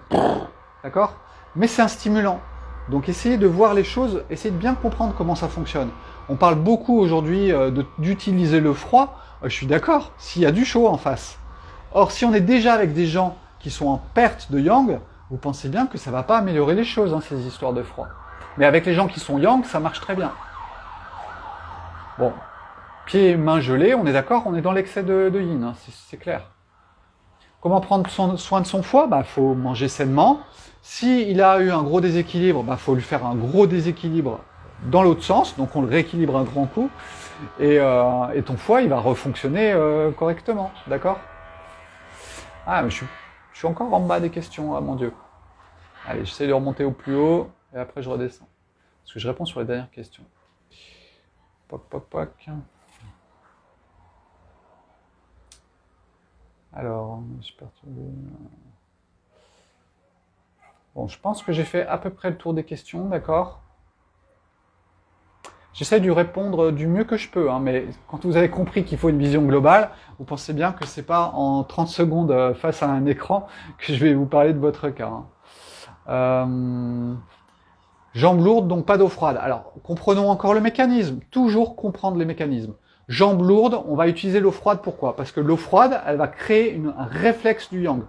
D'accord? Mais c'est un stimulant. Donc essayez de voir les choses, essayez de bien comprendre comment ça fonctionne. On parle beaucoup aujourd'hui d'utiliser le froid, je suis d'accord, s'il y a du chaud en face. Or, si on est déjà avec des gens qui sont en perte de yang, vous pensez bien que ça ne va pas améliorer les choses, hein, ces histoires de froid. Mais avec les gens qui sont yang, ça marche très bien. Bon, pieds et mains gelés, on est d'accord, on est dans l'excès de yin, hein, c'est clair. Comment prendre soin de son foie? Bah, faut manger sainement. S'il a eu un gros déséquilibre, bah, faut lui faire un gros déséquilibre dans l'autre sens, donc on le rééquilibre un grand coup, et ton foie, il va refonctionner correctement, d'accord? Ah, mais je suis encore en bas des questions, mon Dieu. Allez, j'essaie de remonter au plus haut, et après je redescends. Parce que je réponds sur les dernières questions. Poc, poc, poc. Alors, je suis perturbé. Bon, je pense que j'ai fait à peu près le tour des questions, d'accord? J'essaie de répondre du mieux que je peux, hein, mais quand vous avez compris qu'il faut une vision globale, vous pensez bien que c'est pas en 30 secondes face à un écran que je vais vous parler de votre cas. Hein. Jambes lourdes, donc pas d'eau froide. Alors, comprenons encore le mécanisme. Toujours comprendre les mécanismes. Jambes lourdes, on va utiliser l'eau froide. Pourquoi? Parce que l'eau froide, elle va créer un réflexe du yang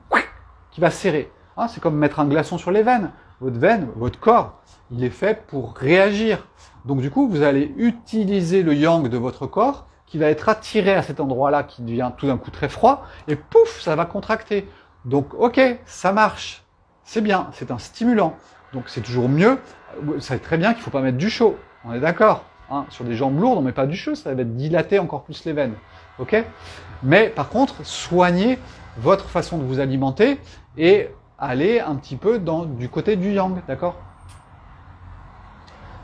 qui va serrer. Hein, c'est comme mettre un glaçon sur les veines. Votre veine, votre corps, il est fait pour réagir. Donc du coup, vous allez utiliser le yang de votre corps qui va être attiré à cet endroit-là qui devient tout d'un coup très froid et pouf, ça va contracter. Donc ok, ça marche. C'est bien, c'est un stimulant. Donc c'est toujours mieux. Vous savez très bien qu'il ne faut pas mettre du chaud. On est d'accord, hein. Sur des jambes lourdes, on ne met pas du chaud, ça va dilater encore plus les veines. Ok? Mais par contre, soignez votre façon de vous alimenter et allez un petit peu du côté du yang, d'accord?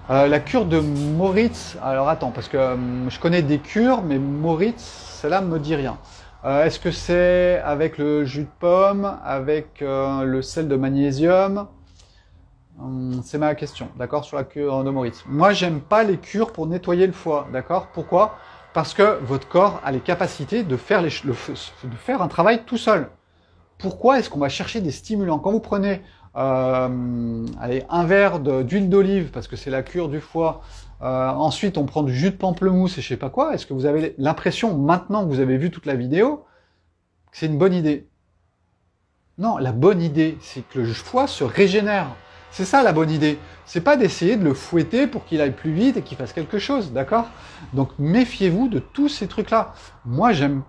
La cure de Moritz, alors attends, parce que je connais des cures, mais Moritz, celle-là me dit rien. Est-ce que c'est avec le jus de pomme, avec le sel de magnésium? C'est ma question, d'accord, sur la cure de Moritz. Moi, j'aime pas les cures pour nettoyer le foie, d'accord? Pourquoi? Parce que votre corps a les capacités de faire, de faire un travail tout seul. Pourquoi est-ce qu'on va chercher des stimulants? Quand vous prenez allez, un verre d'huile d'olive, parce que c'est la cure du foie, ensuite on prend du jus de pamplemousse et je sais pas quoi, est-ce que vous avez l'impression, maintenant que vous avez vu toute la vidéo, que c'est une bonne idée? Non, la bonne idée, c'est que le foie se régénère. C'est ça la bonne idée. C'est pas d'essayer de le fouetter pour qu'il aille plus vite et qu'il fasse quelque chose, d'accord? Donc méfiez-vous de tous ces trucs-là. Moi, j'aime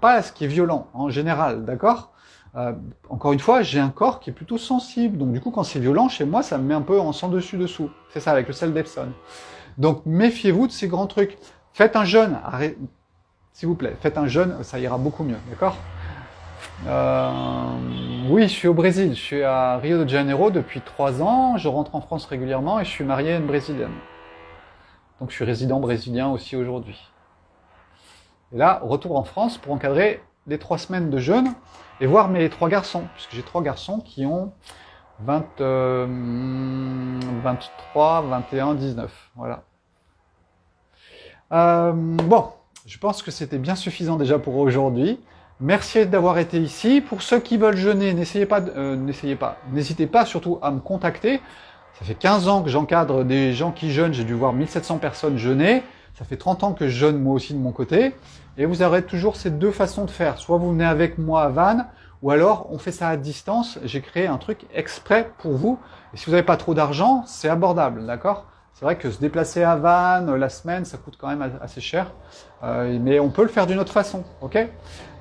pas ce qui est violent, en général, d'accord? Encore une fois, j'ai un corps qui est plutôt sensible. Donc du coup, quand c'est violent, chez moi, ça me met un peu en sang dessus-dessous. C'est ça, avec le sel d'Epsom. Donc méfiez-vous de ces grands trucs. Faites un jeûne, s'il vous plaît. Faites un jeûne, ça ira beaucoup mieux, d'accord? Oui, je suis au Brésil. Je suis à Rio de Janeiro depuis 3 ans. Je rentre en France régulièrement et je suis marié à une Brésilienne. Donc je suis résident brésilien aussi aujourd'hui. Et là, retour en France pour encadrer les 3 semaines de jeûne et voir mes 3 garçons, puisque j'ai 3 garçons qui ont 23, 21, 19. Voilà. Bon, je pense que c'était bien suffisant déjà pour aujourd'hui. Merci d'avoir été ici. Pour ceux qui veulent jeûner, n'hésitez pas surtout à me contacter. Ça fait 15 ans que j'encadre des gens qui jeûnent. J'ai dû voir 1700 personnes jeûner. Ça fait 30 ans que je jeûne moi aussi de mon côté. Et vous aurez toujours ces 2 façons de faire. Soit vous venez avec moi à Vannes, ou alors on fait ça à distance. J'ai créé un truc exprès pour vous. Et si vous n'avez pas trop d'argent, c'est abordable, d'accord? C'est vrai que se déplacer à Vannes la semaine, ça coûte quand même assez cher. Mais on peut le faire d'une autre façon, ok?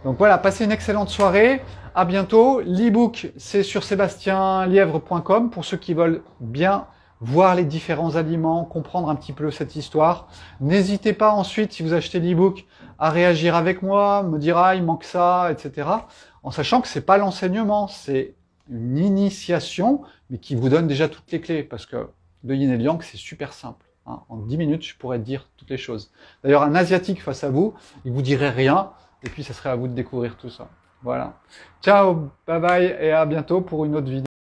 Donc voilà, passez une excellente soirée. À bientôt. L'e-book, c'est sur sébastienlièvre.com pour ceux qui veulent bien voir les différents aliments, comprendre un petit peu cette histoire. N'hésitez pas ensuite, si vous achetez l'e-book, à réagir avec moi, me dire « Ah, il manque ça », etc. En sachant que c'est pas l'enseignement, c'est une initiation, mais qui vous donne déjà toutes les clés. Parce que le yin et le yang, c'est super simple. Hein. En 10 minutes, je pourrais dire toutes les choses. D'ailleurs, un asiatique face à vous, il vous dirait rien, et puis ça serait à vous de découvrir tout ça. Voilà. Ciao, bye bye, et à bientôt pour une autre vidéo.